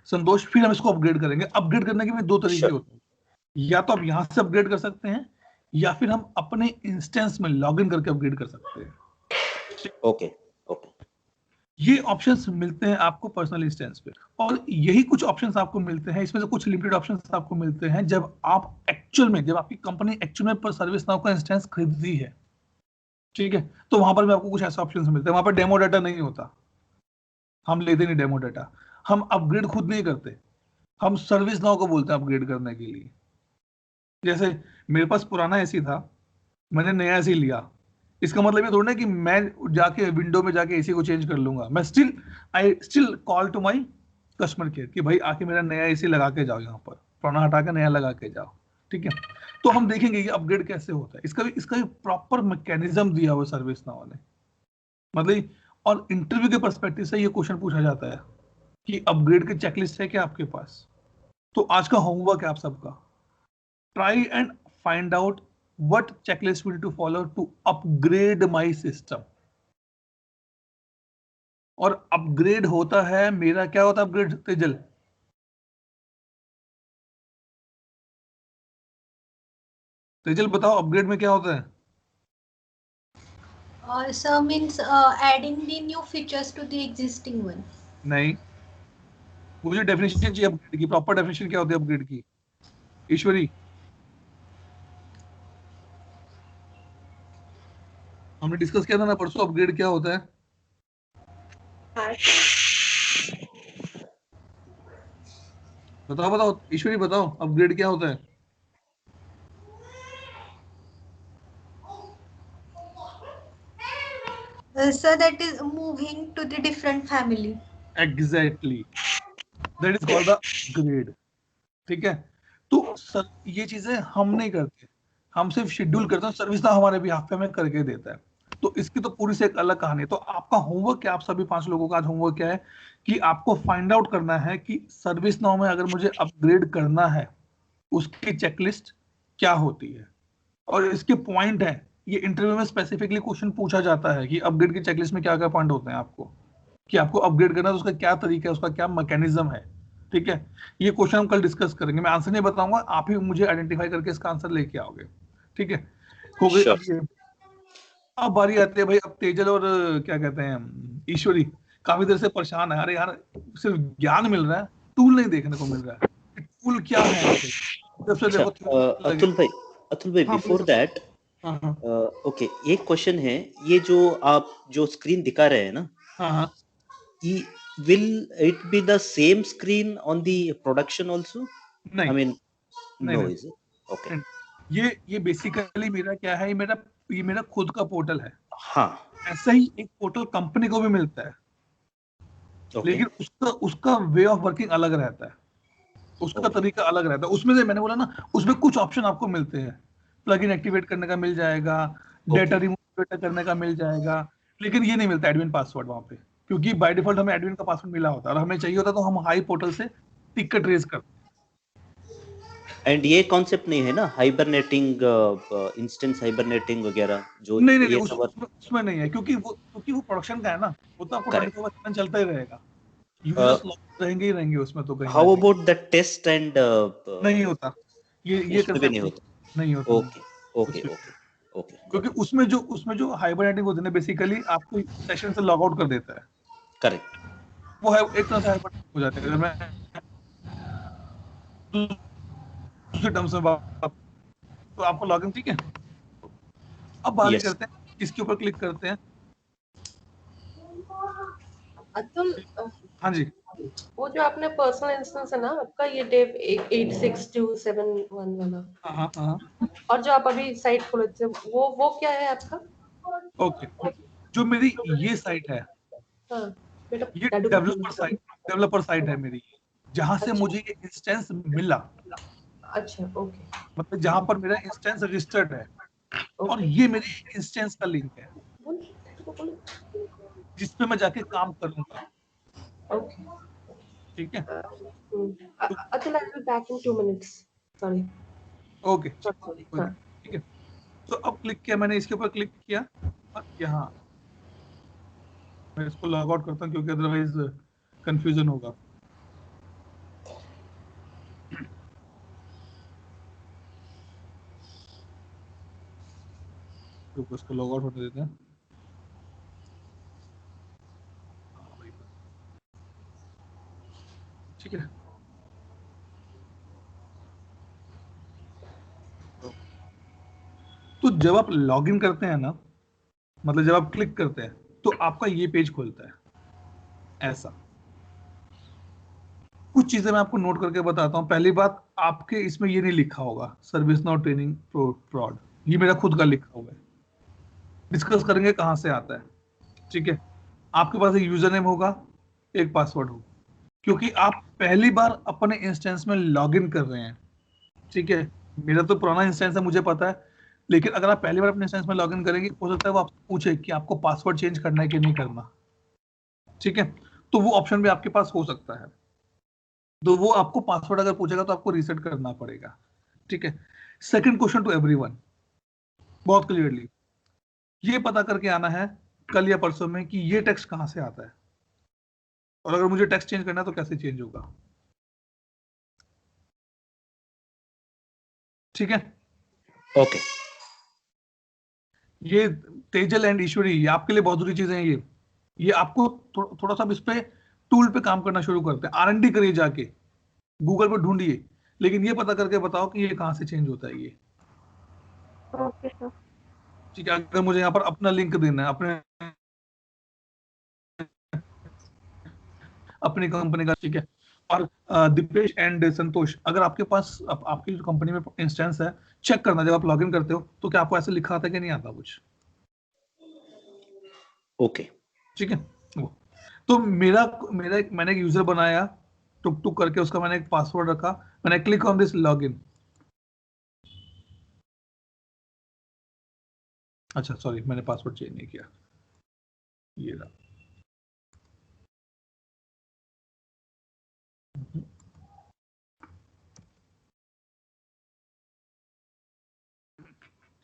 संतोष, फिर हम इसको अपग्रेड करेंगे। अपग्रेड करने के में दो तरीके
Sure.
होते हैं, या तो आप यहां से अपग्रेड कर सकते हैं, या फिर हम अपने इंस्टेंस में लॉगिन करके अपग्रेड कर सकते हैं।
Okay. Okay.
ये ऑप्शंस मिलते हैं आपको पर्सनल इंस्टेंस पे, और यही कुछ ऑप्शंस आपको मिलते हैं, इसमें से कुछ लिमिटेड ऑप्शंस आपको मिलते हैं जब आप एक्चुअल में, जब आपकी कंपनी एक्चुअल में पर सर्विस नाउ का इंस्टेंस खरीदती है। ठीक है, तो वहां पर भी आपको कुछ ऐसे ऑप्शंस मिलते हैं, वहां पर डेमो डाटा नहीं होता, हम लेते नहीं डेमो डाटा, हम अपग्रेड खुद नहीं करते, हम सर्विस नाउ को बोलते हैं अपग्रेड करने के लिए। जैसे मेरे पास पुराना एसी था, मैंने नया एसी लिया, इसका मतलब ये थोड़ा ना कि मैं जाके विंडो में जाके एसी को चेंज कर लूंगा, मैं I still call to my customer care कि भाई आके मेरा नया एसी लगा के जाओ, यहाँ पर पुराना हटा के नया लगा के जाओ। ठीक है, तो हम देखेंगे कि अपग्रेड कैसे होता है, इसका भी प्रॉपर मैकेनिज्म दिया हुआ सर्विस नाउ ने, मतलब। और इंटरव्यू के पर्सपेक्टिव से ये क्वेश्चन पूछा जाता है कि अपग्रेड की चेकलिस्ट है क्या आपके पास। तो आज का होमवर्क है आप सबका, try and find out what checklist we need to follow to upgrade my system। और अपग्रेड होता है मेरा, क्या होता है अपग्रेड, तेजल? तेजल बताओ, अपग्रेड में क्या होता है?
So means adding the new features to the existing one.
नहीं, मुझे डेफिनेशन चाहिए अपग्रेड की, प्रॉपर डेफिनेशन क्या होती है अपग्रेड की, ईश्वरी? हमने डिस्कस किया था ना परसों, अपग्रेड क्या होता है? बताओ बताओ ईश्वरी, बताओ अपग्रेड क्या होता है?
So that is moving to the different family.
Exactly, that is called the upgrade. ठीक है, तो सर ये चीजें हम नहीं करते, हम सिर्फ शेड्यूल करते हैं, सर्विस ना हमारे भी हाथ पे में करके देता है। तो इसकी तो पूरी से एक अलग कहानी है। तो आपका होमवर्क क्या, आप सभी 5 लोगों का आज होमवर्क क्या है कि आपको फाइंड आउट करना है कि सर्विस नाउ में अगर मुझे अपग्रेड करना है उसकी चेकलिस्ट क्या होती है, और इसके पॉइंट है, ये इंटरव्यू में स्पेसिफिकली क्वेश्चन पूछा जाता है कि अपग्रेड की चेकलिस्ट में क्या क्या पॉइंट होते हैं आपको, कि आपको अपग्रेड करना है तो उसका क्या तरीका है, उसका क्या मैकेनिज्म है। ठीक है, ये क्वेश्चन हम कल डिस्कस करेंगे, मैं आंसर नहीं बताऊंगा, आप ही मुझे आइडेंटिफाई करके इसका आंसर लेके आओगे। ठीक है, हो गई
Sure.
ये। अब बारी आती है भाई, अब तेजल और क्या कहते हैं ईश्वरी काफी देर से परेशान है, अरे यार सिर्फ ज्ञान मिल रहा है, टूल नहीं देखने को मिल रहा है, टूल क्या है आखिर, जब से
अच्छा,
देखो
अतुल भाई
हाँ
बिफोर दैट,
हाँ हाँ
ओके, एक क्वेश्चन है, ये जो आप जो स्क्रीन दिखा रहे हैं ना,
हाँ हाँ,
ये will it be the same screen on the production also?
नहीं
I mean,
नहीं
no,
नहीं,
is it? Okay.
नहीं। ये बेसिकली मेरा क्या है, ये मेरा खुद का पोर्टल है।
हाँ,
ऐसा ही एक पोर्टल कंपनी को भी मिलता है,
okay.
लेकिन उसका उसका वे ऑफ वर्किंग अलग रहता है, उसका
Okay.
तरीका अलग रहता है। उसमें से मैंने बोला ना, उसमें कुछ ऑप्शन आपको मिलते हैं, प्लगइन एक्टिवेट करने का मिल जाएगा, डेटा
Okay.
रिमूव करने का मिल जाएगा, लेकिन ये नहीं मिलता एडमिन पासवर्ड वहां पे, क्योंकि बाय डिफॉल्ट हमें एडमिन का पासवर्ड मिला होता है, और हमें चाहिए होता तो हम हाई पोर्टल से टिकट रेज करते हैं।
एंड ये कॉन्सेप्ट नहीं है ना हाइबरनेटिंग, इंस्टेंस हाइबरनेटिंग वगैरह जो
नहीं नहीं नहीं,
ये सब?
उसमें नहीं है, क्योंकि वो प्रोडक्शन का है ना, वो तो आपको
करेक्ट।
24/7 चलता ही रहेगा, यूजर्स रहेंगे ही रहेंगे उसमें, तो कहीं ना
हाउ
कहीं
अबाउट द टेस्ट एंड?
नहीं होता, ये
उसमें भी नहीं
कंसेप्ट
होता?
नहीं होता, नहीं
ओके
कुछ
ओके
भी।
ओके ओके,
क्योंकि
गॉट इट।
उसमें जो हाइबरनेटिंग होती है ना, बेसिकली आपको सेशन से लॉग आउट कर देता है,
करेक्ट।
वो है एक तरह से हाइबरनेटिंग हो जाता है। अगर मैं दूसरे टर्म्स में बात, तो आपको लॉगिन, ठीक है। अब बात ये
यस।
करते हैं, इसके ऊपर क्लिक करते हैं।
अतुल,
हाँ जी,
वो जो आपने पर्सनल इंस्टेंस है ना आपका, ये डेव 8627 वाला,
हाँ हाँ हाँ,
और जो आप अभी साइट खोले थे, वो क्या है आपका?
ओके। जो मेरी ये साइट है,
हाँ बेटा,
ये
डैडू को बोलो।
डेवलपर साइट है मेरी, जहां से
अच्छा
मुझे ये इंस्टेंस मिला,
अच्छा, ओके
मतलब जहां पर मेरा इंस्टेंस रजिस्टर्ड है, और
ओके।
ये मेरी इंस्टेंस का लिंक है,
बोल, डैडू को बोलो।
जिस पे मैं जाके काम करूंगा,
ओके।
ठीक है। तो
Atul, I'll be back in 2 minutes. Sorry.
Okay,
Sorry.
कोई
हाँ.
नहीं, ठीक है। तो अब क्लिक किया मैंने, इसके ऊपर क्लिक किया, और यहाँ मैं इसको लॉग आउट करता हूँ, क्योंकि अदरवाइज कंफ्यूजन होगा। तो इसको लॉग आउट होने देते हैं। हाँ, वही बात। ठीक है। तो जब आप लॉग इन करते हैं ना, मतलब जब आप क्लिक करते हैं, तो आपका ये पेज खुलता है ऐसा। कुछ चीजें मैं आपको नोट करके बताता हूँ। पहली बात, आपके इसमें ये नहीं लिखा होगा सर्विस नाउ ट्रेनिंग प्रोड, ये मेरा खुद का लिखा हुआ है। डिस्कस करेंगे कहाँ से आता है, ठीक है। आपके पास एक यूजर नेम होगा, एक पासवर्ड होगा, क्योंकि आप पहली बार अपने इंस्टेंस में लॉग इन कर रहे हैं, ठीक है। मेरा तो पुराना इंस्टेंस है, मुझे पता है, लेकिन अगर आप पहली बार अपने इंस्टेंस में लॉग इन करेंगे, हो सकता है वो आपसे पूछे कि आपको पासवर्ड चेंज करना है कि नहीं करना, ठीक है। तो वो ऑप्शन भी आपके पास हो सकता है, तो वो आपको पासवर्ड अगर पूछेगा तो आपको रीसेट करना पड़ेगा, ठीक है। सेकंड क्वेश्चन टू एवरीवन, बहुत क्लियरली ये पता करके आना है कल या परसों में कि ये टेक्स्ट कहां से आता है, और अगर मुझे टेक्स्ट चेंज करना है तो कैसे चेंज होगा, ठीक है।
ओके।
ये तेजल एंड ईश्वरी, ये आपके लिए बहुत जरूरी चीजें हैं। ये आपको थोड़ा सा इस पे टूल पे काम करना शुरू करते हैं, R&D करिए जाके, गूगल पे ढूंढिए, लेकिन ये पता करके बताओ कि ये कहाँ से चेंज होता है ये,
ओके सर।
ठीक है। अगर मुझे यहाँ पर अपना लिंक देना है, अपने अपनी कंपनी का, ठीक है। और दीपेश एंड संतोष, अगर आपके पास आपकी जो कंपनी में इंस्टेंस है, चेक करना जब आप लॉगिन करते हो तो क्या आपको ऐसे लिखा आता है कि नहीं आता कुछ,
ओके।
ठीक है। वो तो मेरा मेरा मैंने एक यूजर बनाया, टुक टुक करके, उसका मैंने एक पासवर्ड रखा, मैंने क्लिक ऑन दिस लॉगिन। अच्छा सॉरी, मैंने पासवर्ड चेंज नहीं किया, ये रहा।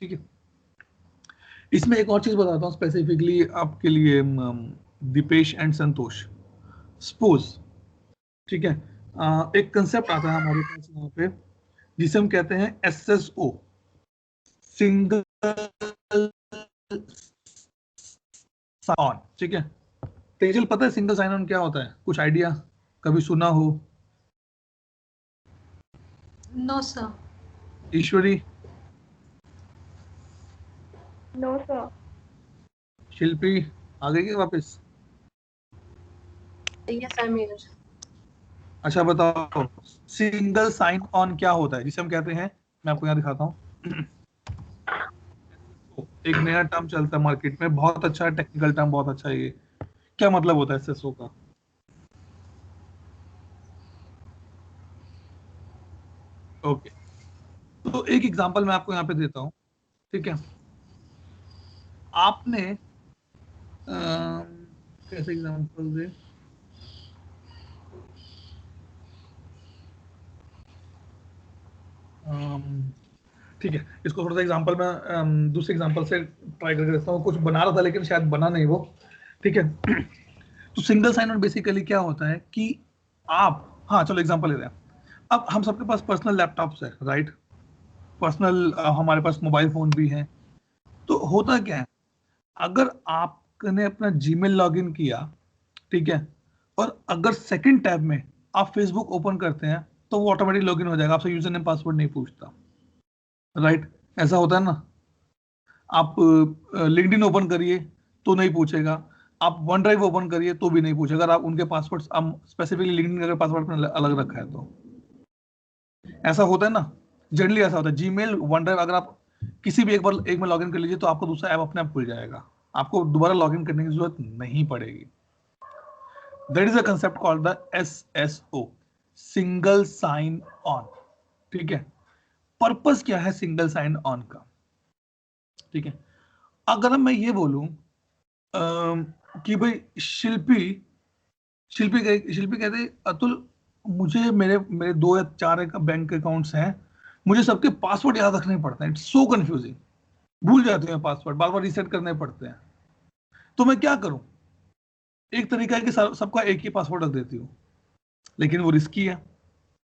ठीक है। इसमें एक और चीज बताता हूँ स्पेसिफिकली आपके लिए, दीपेश एंड संतोष, सपोज, ठीक है। एक कंसेप्ट आता है हमारे पास यहाँ पे, जिसे हम कहते हैं SSO, सिंगल साइन ऑन, ठीक है। तेजल, पता है सिंगल साइन ऑन क्या होता है? कुछ आइडिया, कभी सुना हो?
No, sir.
ईश्वरी,
नो सर।
शिल्पी, आ गई क्या वापस?
Yes I am here.
अच्छा बताओ, सिंगल साइन ऑन क्या होता है, जिसे हम कहते हैं, मैं आपको यहाँ दिखाता हूँ। एक नया टर्म चलता है मार्केट में, बहुत अच्छा टेक्निकल टर्म, बहुत अच्छा है ये। क्या मतलब होता है SSO का? ओके, तो एक एग्जांपल मैं आपको यहाँ पे देता हूँ, ठीक है। आपने कैसे एग्जांपल दे, ठीक है, इसको थोड़ा सा एग्जांपल में दूसरे एग्जांपल से ट्राई करके देखता हूँ। कुछ बना रहा था लेकिन शायद बना नहीं वो। ठीक है, तो सिंगल साइन ऑन बेसिकली क्या होता है कि आप, हाँ चलो एग्जांपल ले रहे हैं। अब हम सबके पास पर्सनल लैपटॉप्स है, राइट? पर्सनल हमारे पास मोबाइल फोन भी है। तो होता क्या है, अगर आपने अपना जीमेल लॉगिन किया, ठीक है, और अगर सेकंड टैब में आप फेसबुक ओपन करते हैं तो वो ऑटोमेटिक लॉगिन हो जाएगा, आपसे यूजर नेम पासवर्ड नहीं पूछता, राइट? ऐसा होता है ना। आप लिंक्डइन ओपन करिए तो नहीं पूछेगा, आप वन ड्राइव ओपन करिए तो भी नहीं पूछेगा, अगर आप उनके पासवर्ड स्पेसिफिकली लिंक्डइन का पासवर्ड अलग रखा है तो। ऐसा होता है ना, जनरली ऐसा होता है। जीमेल, वन ड्राइव, अगर आप किसी भी एक में लॉगिन कर लीजिए तो आपको दूसरा ऐप अपने आप खुल जाएगा, आपको दोबारा लॉगिन करने की जरूरत नहीं पड़ेगी। That is a concept called the SSO, single sign on. ठीक है, पर्पस क्या है सिंगल साइन ऑन का? ठीक है, अगर मैं ये बोलूं कि भाई शिल्पी कहते अतुल, मुझे मेरे मेरे 2 या 4 बैंक अकाउंट्स हैं, मुझे सबके पासवर्ड याद रखने पड़ते हैं, इट्स सो कंफ्यूजिंग, भूल जाते हैं पासवर्ड, बार बार रीसेट करने पड़ते हैं। तो मैं क्या करूं? एक तरीका है कि सबका एक ही पासवर्ड रख देती हूँ, लेकिन वो रिस्की है।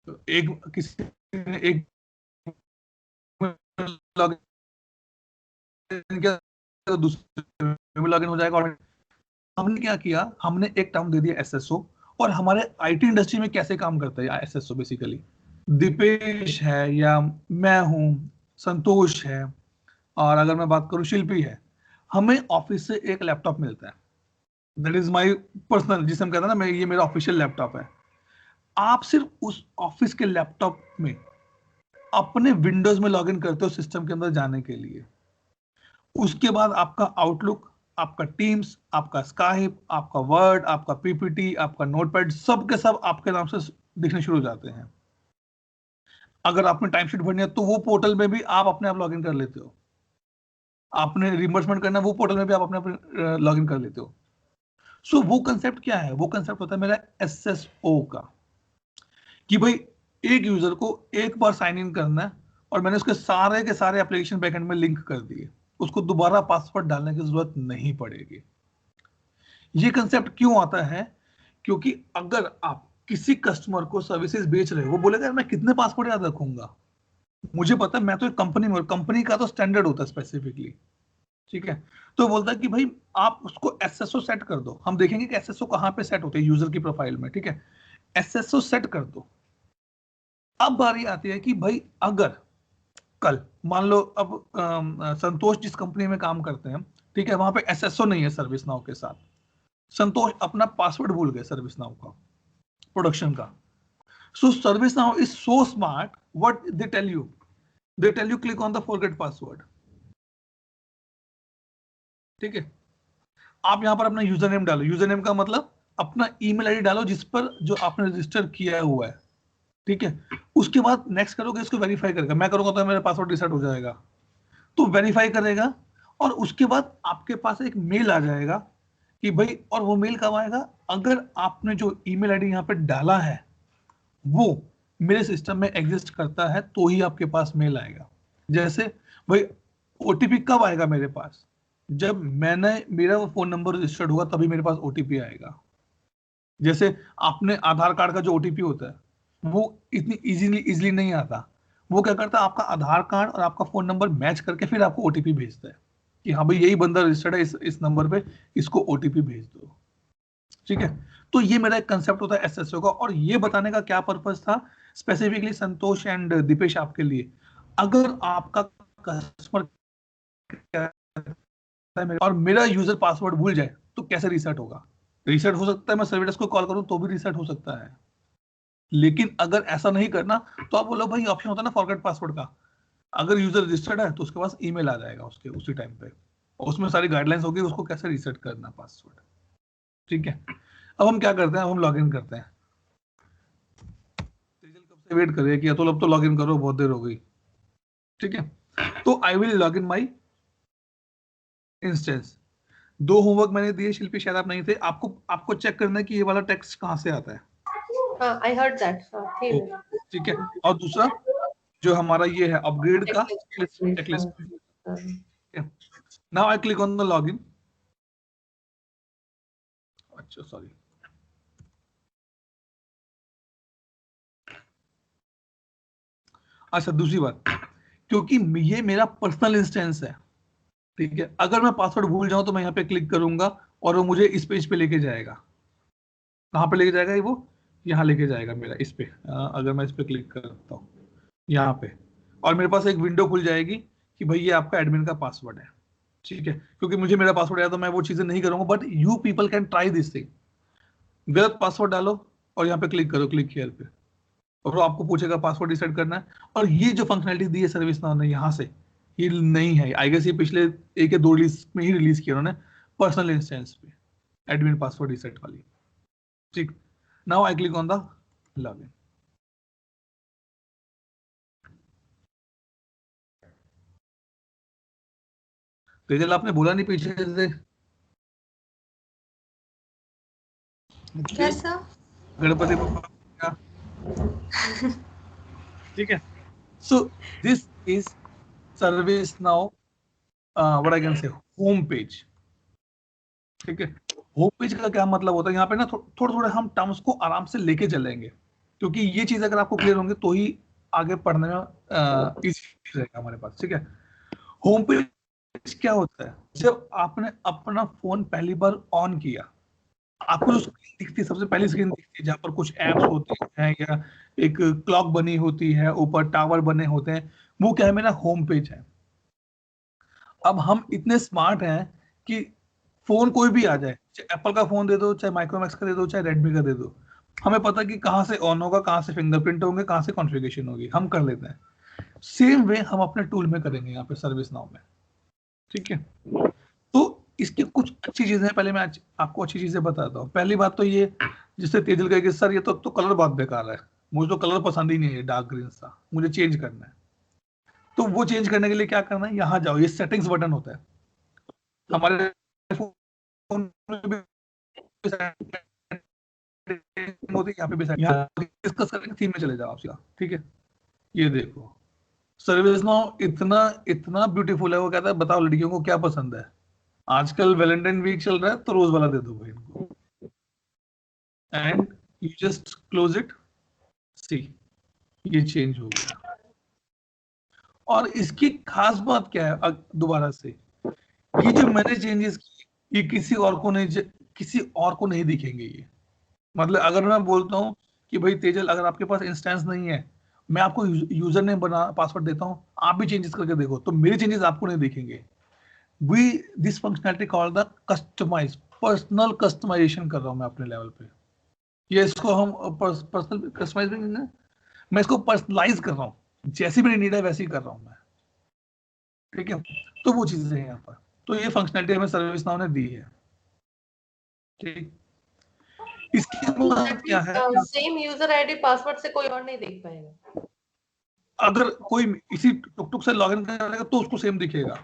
तो एक किसी ने एक लॉगिन किया तो दूसरे में लॉगिन हो जाएगा। हमने क्या किया, हमने एक टर्म दे दिया SSO। और हमारे आईटी इंडस्ट्री में कैसे काम करता है SSO? बेसिकली दीपेश है या मैं हूं, संतोष है, और अगर मैं बात करूं शिल्पी है, हमें ऑफिस से एक लैपटॉप मिलता है, दैट इज माय पर्सनल, जिसे हम कहते हैं ना, मैं ये मेरा ऑफिशियल लैपटॉप है। आप सिर्फ उस ऑफिस के लैपटॉप में अपने विंडोज में लॉगिन करते हो सिस्टम के अंदर जाने के लिए। उसके बाद आपका आउटलुक, आपका टीम्स, आपका स्काइप, आपका वर्ड, आपका पीपीटी, आपका नोटपैड, सब के सब आपके नाम से दिखने शुरू हो जाते हैं। अगर आपने टाइम शीट भरनी है तो वो पोर्टल में भी आप अपने आप लॉगिन कर लेते हो। आपने रिइंबर्समेंट करना है, वो पोर्टल में भी आप अपने लॉगिन कर लेते हो। सो वो कंसेप्ट क्या है? वो कंसेप्ट होता है मेरा SSO का, कि भाई एक यूजर को एक बार साइन इन करना है और मैंने उसके सारे के सारे एप्लीकेशन बैकएंड में लिंक कर दिए, उसको दोबारा पासवर्ड डालने की जरूरत नहीं पड़ेगी। ये कंसेप्ट क्यों आता है? क्योंकि अगर आप किसी कस्टमर को सर्विसेज बेच रहे हो, वो बोलेगा मैं कितने पासवर्ड याद रखूंगा, मुझे पता है मैं तो एक कंपनी में, कंपनी का तो स्टैंडर्ड होता है स्पेसिफिकली। ठीक है, तो बोलता है कि भाई आप उसको SSO सेट कर दो, हम देखेंगे कि SSO कहां पे सेट होते हैं यूजर की प्रोफाइल में। ठीक है, SSO सेट कर दो। अब बारी आती है कि भाई अगर कल मान लो अब संतोष जिस कंपनी में काम करते हैं, ठीक है, वहां पे SSO नहीं है सर्विस नाउ के साथ, संतोष अपना पासवर्ड भूल गए सर्विस नाउ का, प्रोडक्शन का। So ServiceNow is so smart, what they tell you, click on the forget password. ठीक है, आप यहां पर अपना यूजर नेम डालो, यूजर नेम का मतलब अपना ईमेल आईडी डालो जिस पर जो आपने रजिस्टर किया हुआ है। ठीक है, उसके बाद नेक्स्ट करोगे, इसको वेरीफाई करेगा, मैं करूंगा तो मेरा पासवर्ड रिसेट हो जाएगा, तो वेरीफाई करेगा और उसके बाद आपके पास एक मेल आ जाएगा कि भाई, और वो मेल कब आएगा? अगर आपने जो ईमेल आईडी यहाँ पे डाला है वो मेरे सिस्टम में एग्जिस्ट करता है तो ही आपके पास मेल आएगा। जैसे भाई OTP कब आएगा मेरे पास? जब मैंने मेरा वो फोन नंबर रजिस्टर्ड होगा तभी मेरे पास OTP आएगा। जैसे आपने आधार कार्ड का जो OTP होता है वो इतनी इजीली नहीं आता, वो क्या करता है, आपका आधार कार्ड और आपका फोन नंबर मैच करके फिर आपको OTP भेजता है कि हाँ भाई यही बंदा रजिस्टर्ड है इस नंबर पे, इसको OTP भेज दो। ठीक है, तो ये मेरा एक कंसेप्ट होता है SSO का। और ये बताने का क्या पर्पस था स्पेसिफिकली संतोष एंड दीपेश आपके लिए, अगर आपका कस्टमर और मेरा यूजर पासवर्ड भूल जाए तो कैसे रीसेट होगा? रीसेट हो सकता है मैं सर्वर डेस्क को कॉल करूं तो भी रीसेट हो सकता है, लेकिन अगर ऐसा नहीं करना तो आप बोलो भाई ऑप्शन होता है ना फॉरगेट पासवर्ड का, अगर यूजर रजिस्टर्ड है तो उसके पास ईमेल आ जाएगा उसके उसी टाइम पे, और उसमें सारी गाइडलाइंस होगी उसको कैसे रीसेट करना पासवर्ड। ठीक है, अब हम क्या करते हैं, अब हम लॉग इन करते हैं। तेजल कब से वेट कर रही है कि अतुल अब तो लॉग इन करो, बहुत देर हो गई। ठीक है, तो I will log in my instance. 2 homework मैंने दिए शिल्पी, शायद आप नहीं थे, आपको चेक करना है कि ये वाला टेक्स्ट कहां से आता है।
हाँ, I heard that. हाँ, थी
ठीक है, और दूसरा जो हमारा ये है अपग्रेड का
Checklist.
Checklist. Now I click on the login. अच्छा सॉरी, अच्छा दूसरी बात, क्योंकि ये मेरा पर्सनल इंस्टेंस है, ठीक है, अगर मैं पासवर्ड भूल जाऊं तो मैं यहाँ पे क्लिक करूंगा और वो मुझे इस पेज पे लेके जाएगा। कहाँ पे लेके जाएगा ये? वो यहाँ लेके जाएगा मेरा इस पे। अगर मैं इस पे क्लिक करता हूँ यहाँ पे, और मेरे पास एक विंडो खुल जाएगी कि भाई ये आपका एडमिन का पासवर्ड है, ठीक है, क्योंकि मुझे मेरा पासवर्ड आया तो मैं वो चीजें नहीं करूंगा, but you people can try this thing. गलत पासवर्ड डालो और यहाँ पे क्लिक करो, क्लिक हियर पे, और वो आपको पूछेगा पासवर्ड रिसेट करना है। और ये जो फंक्शनलिटी दी है सर्विस नाउ ने यहाँ से, ये नहीं है, आई गेस ये पिछले 1 या 2 रिलीज में ही रिलीज किया उन्होंने, पर्सनल इंस्टेंस पे एडमिन पासवर्ड रिसेट वाली। ठीक, now I click on the login. Tejal आपने बोला नहीं पीछे से,
क्या सर?
गणपति बप्पा। ठीक है, so this is service now what I can say home page. ठीक है, होम पेज का क्या मतलब होता है, यहाँ पे ना थोड़े थोड़े हम टर्म्स को आराम से लेके चलेंगे, क्योंकि ये चीज अगर आपको क्लियर होंगे तो ही आगे पढ़ने में इजी रहेगा हमारे पास। ठीक है, होम पेज क्या होता है? जब आपने अपना फोन पहली बार ऑन किया, आपको जो स्क्रीन दिखती है, सबसे पहली स्क्रीन दिखती है जहाँ पर कुछ एप्स होते हैं या एक क्लॉक बनी होती है, ऊपर टावर बने होते हैं, वो क्या है? मेरा होम पेज है। अब हम इतने स्मार्ट हैं कि फोन कोई भी आ जाए, चाहे एप्पल का फोन दे दो, चाहे माइक्रोमैक्स का दे दो, चाहे रेडमी का दे दो, हमें पता है कि कहाँ से ऑन होगा, कहाँ से फिंगरप्रिंट होंगे, कहाँ से कॉन्फ़िगरेशन होगी, हम कर लेते हैं। सेम वे हम अपने टूल में करेंगे यहाँ पे सर्विस नाउ में। ठीक है, तो इसकी कुछ अच्छी चीजें हैं, पहले मैं आपको अच्छी चीजें बताता हूँ। पहली बात तो ये, जिससे तेजल कहे कि सर ये तो कलर बहुत बेकार है, मुझे तो कलर पसंद ही नहीं है, डार्क ग्रीन सा, मुझे चेंज करना है। तो वो चेंज करने के लिए क्या करना है? यहाँ जाओ, ये सेटिंग्स बटन होता है हमारे फोन में भी, होती है यहाँ पे भी, यहाँ डिस्कस करेंगे, थीम में चले जाओ आप सीधा। ठीक है, ये देखो सर्विस नाउ इतना इतना ब्यूटीफुल है, वो कहता है बताओ लड़कियों को क्या पसंद है, आजकल वैलेंटाइन वीक चल रहा है तो रोज वाला दे दो भाई इनको, and you just close it, see ये चेंज हो गया। और इसकी खास बात क्या है, दोबारा से, ये जो मैंने चेंजेस किए, ये किसी और को नहीं दिखेंगे ये। मतलब अगर मैं बोलता हूँ कि भाई तेजल अगर आपके पास इंस्टेंस नहीं है, मैं आपको यूजर नेम बना पासवर्ड देता हूँ, आप भी चेंजेस करके देखो, तो मेरे चेंजेस आपको नहीं दिखेंगे। We this functionality called the customize, personal customization कर रहा हूँ मैं अपने लेवल पे। ये इसको हम पर्सनल कस्टमाइज भी नहीं, मैं इसको पर्सनलाइज कर रहा हूँ, जैसी मेरी नीड है वैसी ही कर रहा हूँ मैं। ठीक है, तो वो चीजें हैं यहाँ पर, तो ये फंक्शनैलिटी हमें सर्विस नाउ ने दी है। ठीक, इसके बाद क्या है,
सेम यूजर आईडी पासवर्ड से कोई और नहीं देख पाएगा।
अगर कोई इसी टुक से लॉगिन करेगा तो उसको सेम दिखेगा,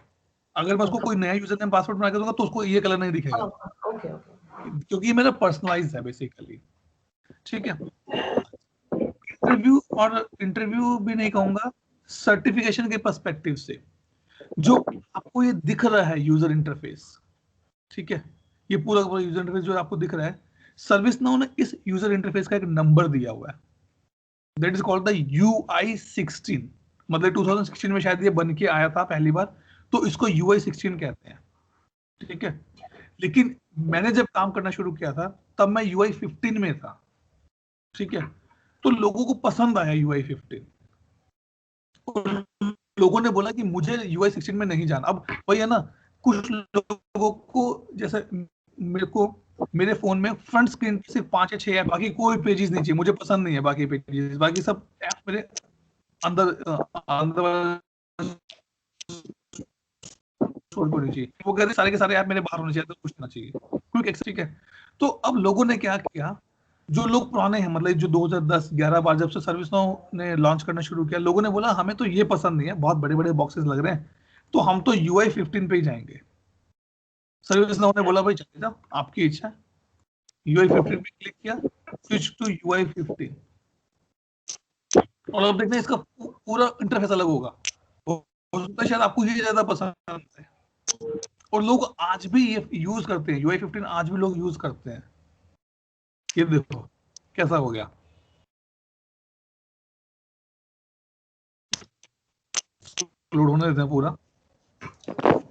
अगर मैं उसको कोई नया यूजर नेम पासवर्ड बना के दूंगा तो उसको ये कलर नहीं दिखेगा,
ओके ओके,
क्योंकि ये मेरा पर्सनलाइज है बेसिकली। ठीक है, इंटरव्यू, और इंटरव्यू भी नहीं कहूंगा, सर्टिफिकेशन के पर्सपेक्टिव से जो आपको ये दिख रहा है यूजर इंटरफेस, ठीक है, ये पूरा पूरा यूजर इंटरफेस जो आपको दिख रहा है, सर्विस नाउ ने इस यूजर इंटरफेस का एक नंबर दिया हुआ है, that is called the UI16। मतलब 2016 में शायद ये बन के आया था पहली बार, तो इसको UI16 कहते हैं। ठीक है, लेकिन मैंने जब काम करना शुरू किया था तब मैं UI15 में था। ठीक है, तो लोगों को पसंद आया UI15, लोगों ने बोला कि मुझे UI16 में नहीं जाना। अब वही है ना, कुछ लोगों को, जैसे मेरे को, मेरे फोन में फ्रंट स्क्रीन पे सिर्फ 5 या 6 ऐप, बाकी कोई पेजेस नहीं चाहिए, मुझे पसंद नहीं है बाकी पेजेस, बाकी सब ऐप मेरे अंदर अंदर छोड़ होनी चाहिए, वो कहते सारे के सारे ऐप मेरे बाहर होने चाहिए, तो कुछ ना चाहिए, क्विक एक्सेस। ठीक है, तो अब लोगों ने क्या किया, जो लोग पुराने हैं, मतलब जो 2010-11 बार जब से सर्विस नाउ ने लॉन्च करना शुरू किया, लोगों ने बोला हमें तो ये पसंद नहीं है, बहुत बड़े बड़े बॉक्सेस लग रहे हैं, तो हम तो UI15 पे ही जाएंगे। सर्विस नाउ ने बोला भाई चले जाओ, आपकी इच्छा है, UI15 पे क्लिक किया, स्विच टू UI15। और अब देखते हैं इसका पूरा इंटरफेस अलग होगा। हो सकता है शायद आपको ये ज्यादा पसंद है, और लोग आज भी ये यूज करते हैं, UI 15 आज भी लोग यूज करते हैं। ये देखो कैसा हो गया। लोड होने देते हैं पूरा।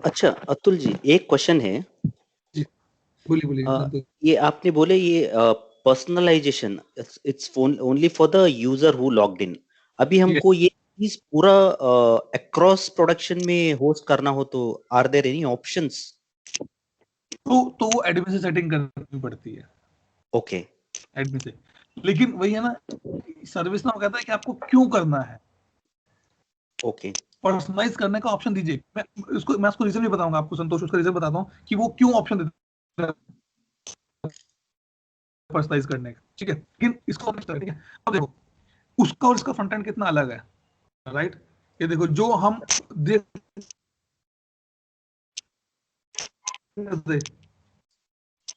अच्छा अतुल जी, एक क्वेश्चन है।
जी बोलिए बोलिए
अ,
संतोष।
ये आपने बोले ये personalization it's only for the user who logged in. अभी
Yes.
हमको ये चीज पूरा अक्रॉस प्रोडक्शन में होस्ट करना हो तो आर देयर एनी ऑप्शंस?
तो वो एडमिन से सेटिंग करनी पड़ती है,
ओके
एडमिन से। लेकिन वही है ना, सर्विस नाउ कहता है कि आपको क्यों करना है,
ओके
पर्सनलाइज करने का ऑप्शन दीजिए। मैं उसको रीजन भी बताऊंगा आपको संतोष, उसका रीजन बताता हूँ कि वो क्यों ऑप्शन देता है पर्सनलाइज करने का, ठीक है। लेकिन इसको ठीक है, अब देखो उसका और इसका फ्रंट एंड कितना अलग है, राइट। ये देखो जो हम देख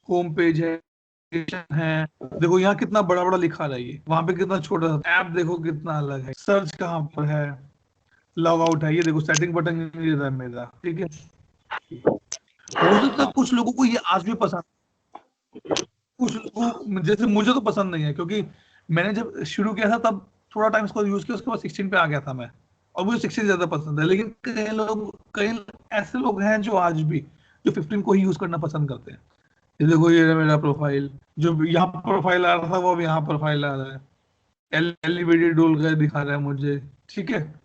होम पेज है, देखो यहाँ कितना बड़ा बड़ा लिखा रहा है, ये वहां पे कितना छोटा सा ऐप, देखो कितना अलग है। सर्च कहाँ पर है, लॉग आउट है, ये देखो सेटिंग बटन नहीं दे रहा है मेरा, ठीक है। हो सकता है कुछ लोगों को ये आज भी पसंद, कुछ लोगों जैसे मुझे तो पसंद नहीं है, क्योंकि मैंने जब शुरू किया था तब थोड़ा टाइम इसको यूज किया, उसके बाद 16 पे आ गया था मैं, और मुझे 16 ज्यादा पसंद है। लेकिन कई ऐसे लोग हैं जो आज भी जो 15 को ही यूज करना पसंद करते हैं। ये देखो ये है मेरा प्रोफाइल, जो यहाँ प्रोफाइल आ रहा था वो अब यहाँ प्रोफाइल आ रहा है, एलिवेटेड डोल का दिखा रहा है मुझे, ठीक है।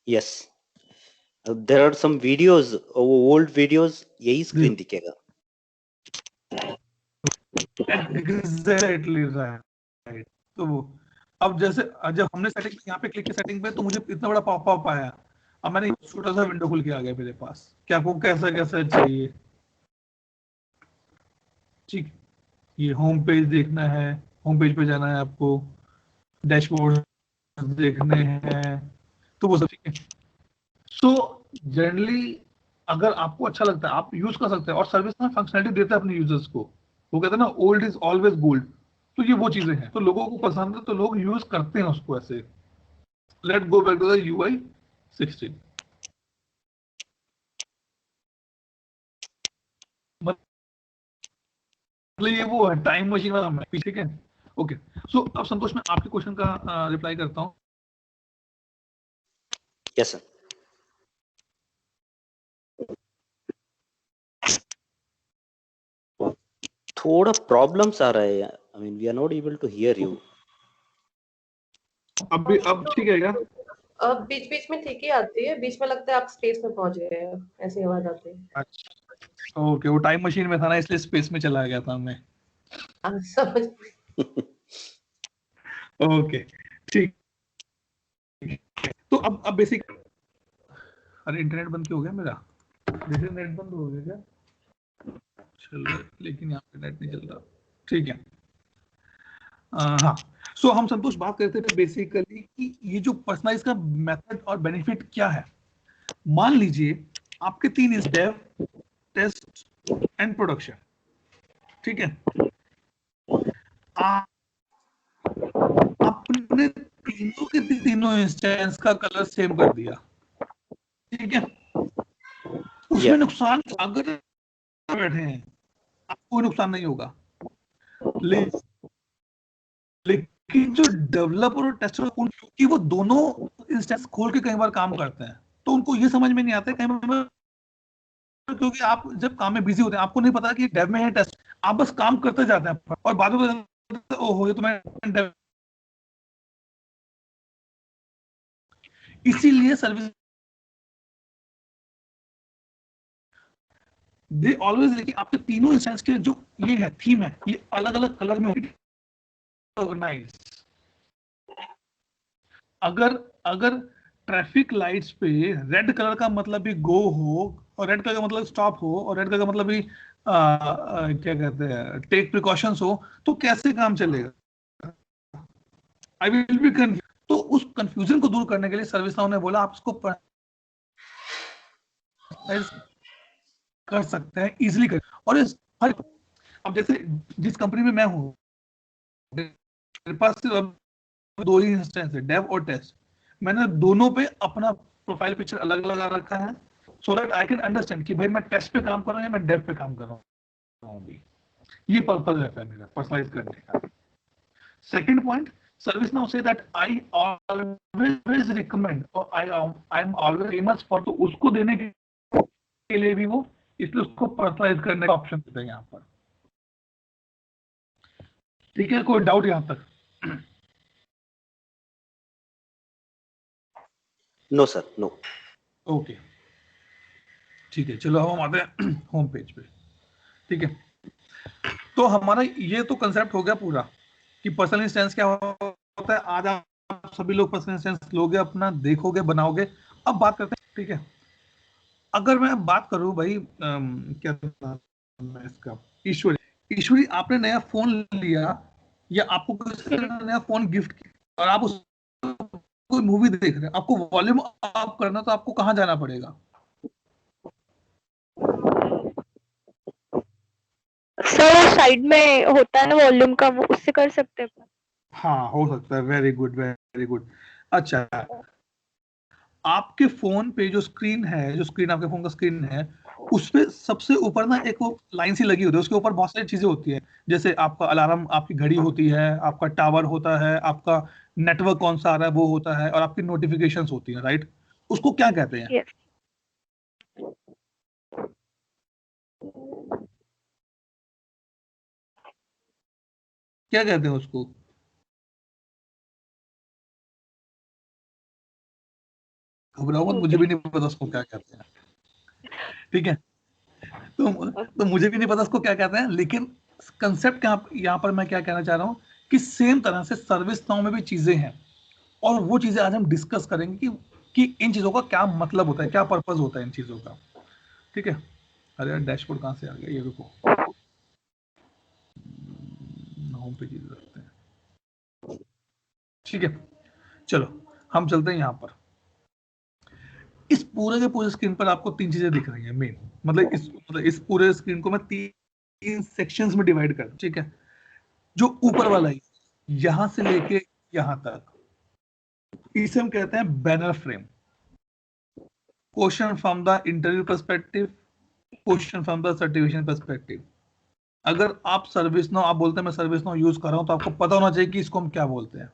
Yes there are some videos, old videos यही स्क्रीन दिखेगा।
Exactly right. तो वो अब जैसे जब हमने सेटिंग यहाँ पे क्लिक किया सेटिंग पे, तो मुझे इतना बड़ा पॉपअप आया। अब मैंने छोटा सा विंडो खुल के आ गया मेरे पास कि आपको कैसा कैसा चाहिए, ठीक। ये होम पेज देखना है, होम पेज पे जाना है आपको, डैशबोर्ड देखने हैं, तो वो सब ठीक है। सो जनरली अगर आपको अच्छा लगता है आप यूज कर सकते हैं, और सर्विस में फंक्शनलिटी देता है अपने यूजर्स को। वो कहते हैं ना ओल्ड इज ऑलवेज गोल्ड, तो ये वो चीजें हैं, तो लोगों को पसंद है तो लोग यूज करते हैं उसको ऐसे। Let go back to the UI 16। मतलब ये वो है टाइम मशीन वाला है, ठीक है। ओके, सो अब संतोष मैं आपके क्वेश्चन का रिप्लाई करता हूँ।
Yes sir. थोड़ा प्रॉब्लम्स आ रहा है, I mean we are not able to hear you.
अब ठीक है क्या?
अब बीच बीच में ठीक ही आती है, बीच में लगता है आप स्पेस में पहुंच गए हैं, ऐसी आवाज आती है।
अच्छा ओके, वो टाइम मशीन में था ना इसलिए स्पेस में चला गया था मैं।
आप समझ।
ओके ठीक। तो अब बेसिक, अरे इंटरनेट बंद क्यों हो गया मेरा? जैसे नेट बंद हो गया क्या? चल रहा है लेकिन यहाँ पे नेट नहीं चल रहा, ठीक है। हाँ, सो हम संतोष बात करते थे बेसिकली कि ये जो पर्सनलाइज का मेथड और बेनिफिट क्या है। मान लीजिए आपके 3 is dev, test and production, ठीक है। आपने तीनों के तीनों इंस्टेंस का कलर सेम कर दिया, ठीक है। उसमें नुकसान अगर बैठे हैं आपको कोई नुकसान नहीं होगा, लेकिन जो डेवलपर और टेस्टर क्योंकि वो दोनों इंस्टेंस खोल के कई बार काम करते हैं, तो उनको ये समझ में नहीं आता है कई बार, क्योंकि आप जब काम में बिजी होते हैं आपको नहीं पता कि डेव में है टेस्ट, आप बस काम करते जाते हैं और बाद में ओहो ये तो मैं dev। इसीलिए सर्विस दे ऑलवेज लेकिन आपके तीनों इंस्टेंस के जो ये है थीम है ये अलग अलग कलर में होगी ऑर्गेनाइज। अगर अगर ट्रैफिक लाइट्स पे रेड कलर का मतलब भी गो हो, और रेड कलर का मतलब स्टॉप हो, और रेड कलर का मतलब भी क्या कहते हैं टेक प्रिकॉशंस हो, तो कैसे काम चलेगा? I will be confuse. तो उस कंफ्यूजन को दूर करने के लिए सर्विस नाउ ने बोला आप इसको पर्सनलाइज कर सकते हैं, इजिली कर। और इस हर अब जैसे जिस कंपनी में मैं हूँ मेरे पास सिर्फ दो ही इंस्टेंस है, डेव और टेस्ट। मैंने दोनों पे अपना प्रोफाइल पिक्चर अलग लगा रखा है, so that I can understand कि भाई मैं टेस्ट पे काम कर रहा हूँ या मैं डेव पे काम कर रहा हूँ। ये पर्पस रहता है मेरा पर्सनलाइज करने का। Second point, ServiceNow say that I always recommend or I'm always famous for, तो उसको देने के लिए भी वो इसलिए उसको पर्सनलाइज करने का ऑप्शन देते हैं यहाँ पर। ठीक है, कोई डाउट यहाँ तक?
No sir, no.
ओके ठीक है, चलो हम आते हैं होम पेज पे। ठीक है, तो हमारा ये तो कंसेप्ट हो गया पूरा कि पर्सनल इंस्टेंस क्या होता है। आज आप सभी लोग पर्सनल इंस्टेंस लोगे, अपना देखोगे, बनाओगे। अब बात करते हैं, ठीक है, अगर मैं बात करूं भाई क्या नाम है इसका, ईश्वरी आपने नया फोन लिया या आपको किसी ने नया फोन गिफ्ट किया और आप उस कोई मूवी देख रहे हैं, आपको वॉल्यूम अप करना तो आपको कहाँ जाना पड़ेगा?
सर साइड में होता है ना वॉल्यूम का, वो उससे कर सकते हैं।
हाँ हो सकता है, वेरी गुड वेरी गुड। अच्छा, आपके फोन पे जो स्क्रीन है, जो स्क्रीन आपके फोन का स्क्रीन है, उस पे सबसे ऊपर ना एक वो लाइन सी लगी होती है, उसके ऊपर बहुत सारी चीजें होती है, जैसे आपका अलार्म, आपकी घड़ी होती है, आपका टावर होता है, आपका नेटवर्क कौन सा आ रहा है वो होता है, और आपकी नोटिफिकेशंस होती है, राइट? उसको क्या कहते हैं?
Yes.
क्या कहते हैं उसको? घबराओ मत, मुझे भी नहीं पता उसको क्या कहते हैं। ठीक है, तो मुझे भी नहीं पता उसको क्या कहते हैं, लेकिन कंसेप्ट यहाँ पर मैं क्या कहना चाह रहा हूँ कि सेम तरह से ServiceNow में भी चीजें हैं, और वो चीजें आज हम डिस्कस करेंगे कि इन चीजों का क्या मतलब होता है, क्या पर्पस होता है इन चीजों का। ठीक है, अरे यार डैशबोर्ड कहाँ से आ गया, ये रुको, होम पेज रखते हैं। ठीक है, चलो हम चलते हैं यहाँ पर। इस पूरे के पूरे स्क्रीन पर आपको तीन चीजें दिख रही हैं मेन, मतलब इस पूरे स्क्रीन को मैं तीन सेक्शंस में डिवाइड कर, ठीक है। जो ऊपर वाला है, यहां से लेके यहां तक, इसे हम कहते हैं banner frame. Question from the interview perspective, question from the certification perspective. अगर आप ServiceNow, आप बोलते हैं मैं ServiceNow यूज कर रहा हूं, तो आपको पता होना चाहिए कि इसको हम क्या बोलते हैं।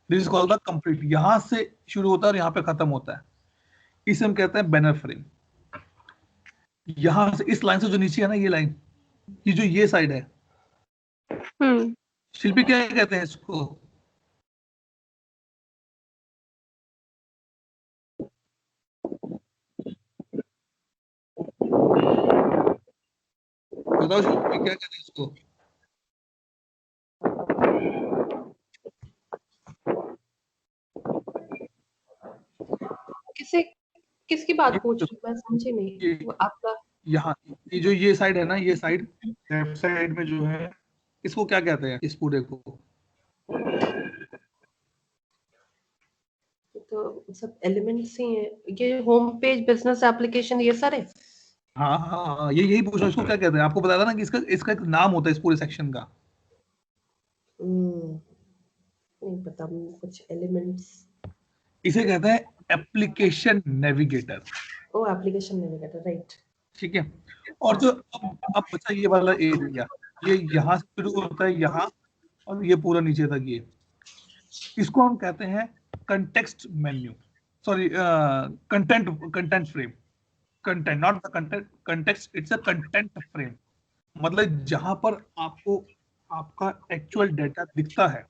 This is called the complete, यहां से शुरू होता है और यहां पे खत्म होता है, इसे हम कहते हैं बैनर फ्रेम। यहां से इस लाइन से जो नीचे है ना, ये लाइन, ये जो ये साइड है, शिल्पी क्या कहते हैं इसको? बताओ शिल्पी क्या कहते हैं इसको?
किसकी बात पूछ रही हूँ मैं समझी नहीं, वो आपका
यहाँ ये जो ये साइड है ना, ये साइड लेफ्ट साइड में जो है, इसको क्या कहते हैं इस पूरे को?
तो सब एलिमेंट्स ही हैं, ये होम पेज, बिजनेस एप्लीकेशन, ये सारे।
हाँ हाँ हाँ, ये यही पूछ रहा हूँ, इसको क्या कहते हैं? आपको बताया था ना कि इसका एक नाम होता है इस पूरे सेक्शन का।
नहीं पता, कुछ एलिमेंट्स।
इसे कहते हैं एप्लीकेशन नेविगेटर।
ओ एप्लीकेशन नेविगेटर, राइट।
ठीक है, और जो अब बचा ये वाला एरिया, ये यहाँ से शुरू होता है यहाँ, और ये पूरा नीचे तक, ये इसको हम कहते हैं context menu, sorry content frame. Content, not the content, context, it's a content frame. मतलब जहां पर आपको आपका एक्चुअल डेटा दिखता है,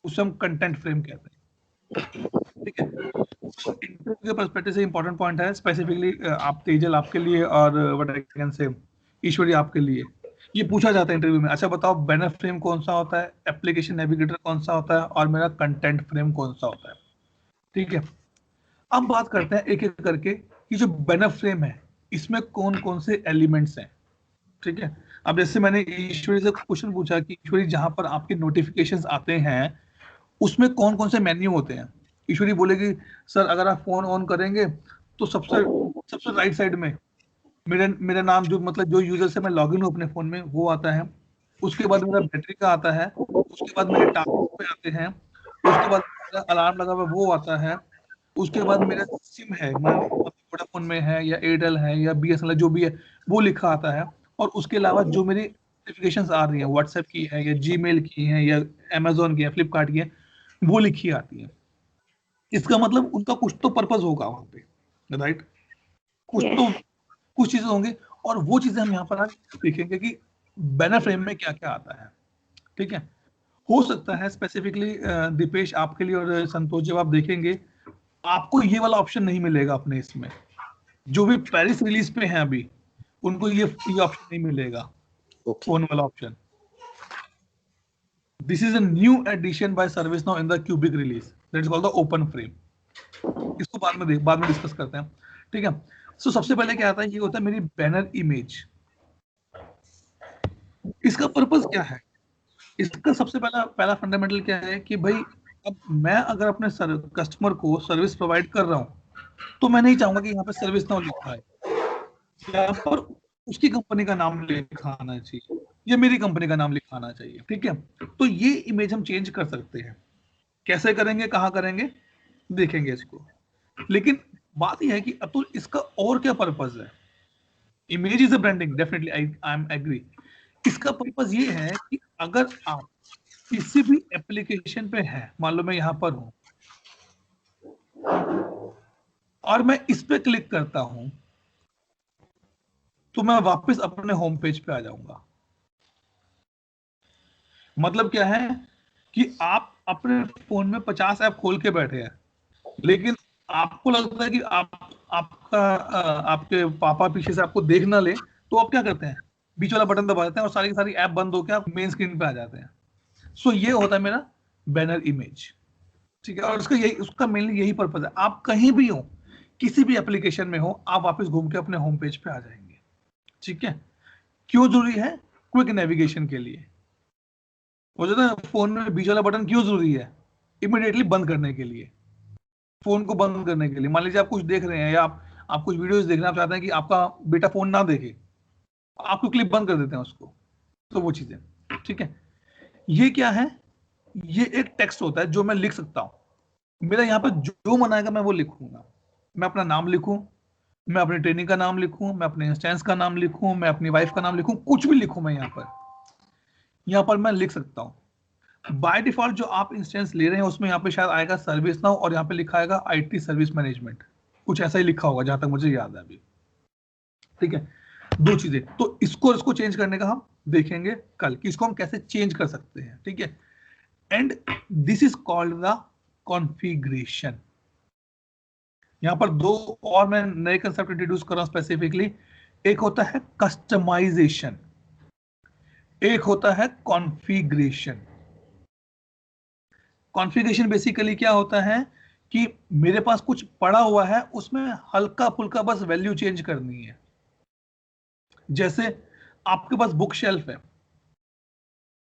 उसे हम कंटेंट फ्रेम कहते हैं। ठीक है, इंटरव्यू के पर्सपेक्टिव से इंपॉर्टेंट पॉइंट है, स्पेसिफिकली आप तेजल आपके लिए और व्हाट आई कैन से ईश्वरी आपके लिए, ये पूछा जाता है इंटरव्यू में, अच्छा बताओ बैनर फ्रेम कौन सा होता है, एप्लीकेशन नेविगेटर कौन सा होता है, और मेरा कंटेंट फ्रेम कौन सा होता है। ठीक है, अब बात करते हैं एक एक करके कि जो बैनर फ्रेम है, इसमें कौन कौन से एलिमेंट्स हैं। ठीक है, अब जैसे मैंने ईश्वरी से क्वेश्चन पूछा कि ईश्वरी जहां पर आपके नोटिफिकेशंस आते हैं, उसमें कौन कौन से मेन्यू होते हैं। ईश्वरी बोलेगी सर अगर आप फोन ऑन करेंगे तो सबसे सबसे राइट साइड में मेरा नाम, जो मतलब जो यूजर से मैं लॉगिन हूँ अपने फोन में, वो आता है। उसके बाद मेरा बैटरी का आता है, उसके बाद मेरे टास्क पे आते हैं, उसके बाद मेरा अलार्म लगा हुआ वो आता है, उसके बाद मेरा सिम है, मैं वोडाफोन में है या एयरटेल है या बीएसएनएल जो भी है वो लिखा आता है, और उसके अलावा जो मेरी नोटिफिकेशंस आ रही हैं व्हाट्सएप की है या जीमेल की है या अमेजोन की है, फ्लिपकार्ट की है, वो लिखी आती है। इसका मतलब उनका कुछ तो पर्पस होगा वहां पे, राइट? कुछ तो
Yes.
कुछ चीजें होंगी, और वो चीजें हम यहाँ पर आज देखेंगे कि बैनर फ्रेम में क्या क्या आता है। ठीक है, हो सकता है स्पेसिफिकली दीपेश आपके लिए और संतोष, जब आप देखेंगे आपको ये वाला ऑप्शन नहीं मिलेगा अपने इसमें, जो भी पेरिस रिलीज पे हैं अभी उनको ये ऑप्शन नहीं मिलेगा,
Okay.
फोन वाला option. This is a new edition by ServiceNow in the Quebec release, that is called the open frame. इसको बाद में डिस्कस करते हैं। ठीक है, सो सबसे पहले क्या आता है, ये होता है मेरी बैनर इमेज। इसका पर्पस क्या है? इसका सबसे पहला फंडामेंटल क्या है कि भाई अब मैं अगर अपने कस्टमर को सर्विस प्रोवाइड कर रहा हूं तो मैं नहीं चाहूंगा कि यहाँ पे सर्विस नाउ लिखा है, यहाँ पर उसकी कंपनी का नाम लिखा आना चाहिए या मेरी कंपनी का नाम लिखा आना चाहिए। ठीक है, तो ये इमेज हम चेंज कर सकते हैं। कैसे करेंगे, कहाँ करेंगे, देखेंगे इसको। लेकिन बात यह है कि अब तो इसका और क्या पर्पस है। Image is a branding, definitely I am agree. इसका पर्पस ये है कि अगर आप किसी भी एप्लीकेशन पे है, मान लो मैं यहां पर हूं और मैं इस पे क्लिक करता हूं तो मैं वापस अपने होम पेज पे आ जाऊंगा। मतलब क्या है कि आप अपने फोन में 50 ऐप खोल के बैठे हैं, लेकिन आपको लगता है कि आपके पापा पीछे से आपको देख ना ले, तो आप क्या करते हैं, बीच वाला बटन दबा देते हैं और सारी की सारी ऐप बंद होकर आप मेन स्क्रीन पे आ जाते हैं। सो ये होता है मेरा बैनर इमेज। ठीक है, और उसका मेनली यही पर्पस है, आप कहीं भी हो, किसी भी एप्लीकेशन में हो, आप वापस घूम के अपने होम पेज पे आ जाएंगे। ठीक है, क्यों जरूरी है? क्विक नेविगेशन के लिए। वो जो ना फोन में बीच वाला बटन क्यों जरूरी है? इमीडिएटली बंद करने के लिए, फोन को बंद करने के लिए। मान लीजिए आप कुछ देख रहे हैं या आप कुछ वीडियोस देख रहे हैं, आप चाहते हैं कि आपका बेटा फोन ना देखे, आपको क्लिप बंद कर देते हैं उसको। तो वो चीजें, ठीक है। ये क्या है? ये एक टेक्स्ट होता है जो मैं लिख सकता हूं। मेरा यहाँ पर जो मन आएगा मैं वो लिखूंगा। मैं अपना नाम लिखूं, मैं अपनी ट्रेनिंग का नाम लिखूं, मैं अपने इंस्टेंस का नाम लिखूं, मैं अपनी वाइफ का नाम लिखूं, कुछ भी लिखूं, मैं यहाँ पर मैं लिख सकता हूं। बाय डिफॉल्ट जो आप इंस्टेंस ले रहे हैं उसमें यहाँ पे शायद आएगा सर्विस नाउ और यहाँ पे लिखा आएगा IT सर्विस मैनेजमेंट, कुछ ऐसा ही लिखा होगा जहां तक मुझे याद है अभी। ठीक है, दो चीजें, तो इसको चेंज करने का हम देखेंगे कल कि इसको हम कैसे चेंज कर सकते हैं। ठीक है, and this is called the configuration. यहां पर दो और मैं नए कंसेप्ट इंट्रोड्यूस कर रहा हूं स्पेसिफिकली। एक होता है कस्टमाइजेशन, एक होता है कॉन्फ़िगरेशन। कॉन्फ़िगरेशन बेसिकली क्या होता है कि मेरे पास कुछ पड़ा हुआ है, उसमें हल्का फुल्का बस वैल्यू चेंज करनी है। जैसे आपके पास बुक शेल्फ है,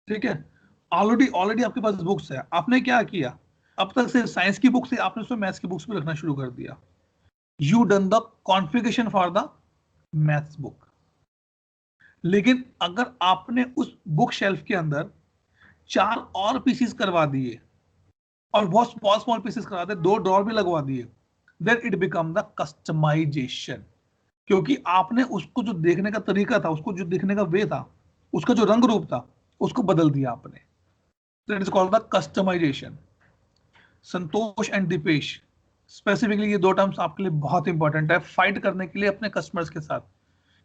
ठीक है, ऑलरेडी आपके पास बुक्स है, आपने क्या किया, अब तक सिर्फ साइंस की बुक्स थी, आपने उसमें मैथ्स की बुक्स भी रखना शुरू कर दिया। You done the configuration for the maths book. लेकिन अगर आपने उस बुक शेल्फ के अंदर 4 और पीसेस करवा दिए और बहुत स्मॉल पीसेस करा दे, 2 ड्रॉर भी लगवा दिए, then it become the customization. क्योंकि आपने उसको जो देखने का तरीका था, उसको जो देखने का वे था, उसका जो रंग रूप था, उसको बदल दिया आपने। That is called the customization. Santosh and Dipesh, specifically ये दो टर्म्स आपके लिए बहुत इंपॉर्टेंट है फाइट करने के लिए अपने कस्टमर्स के साथ,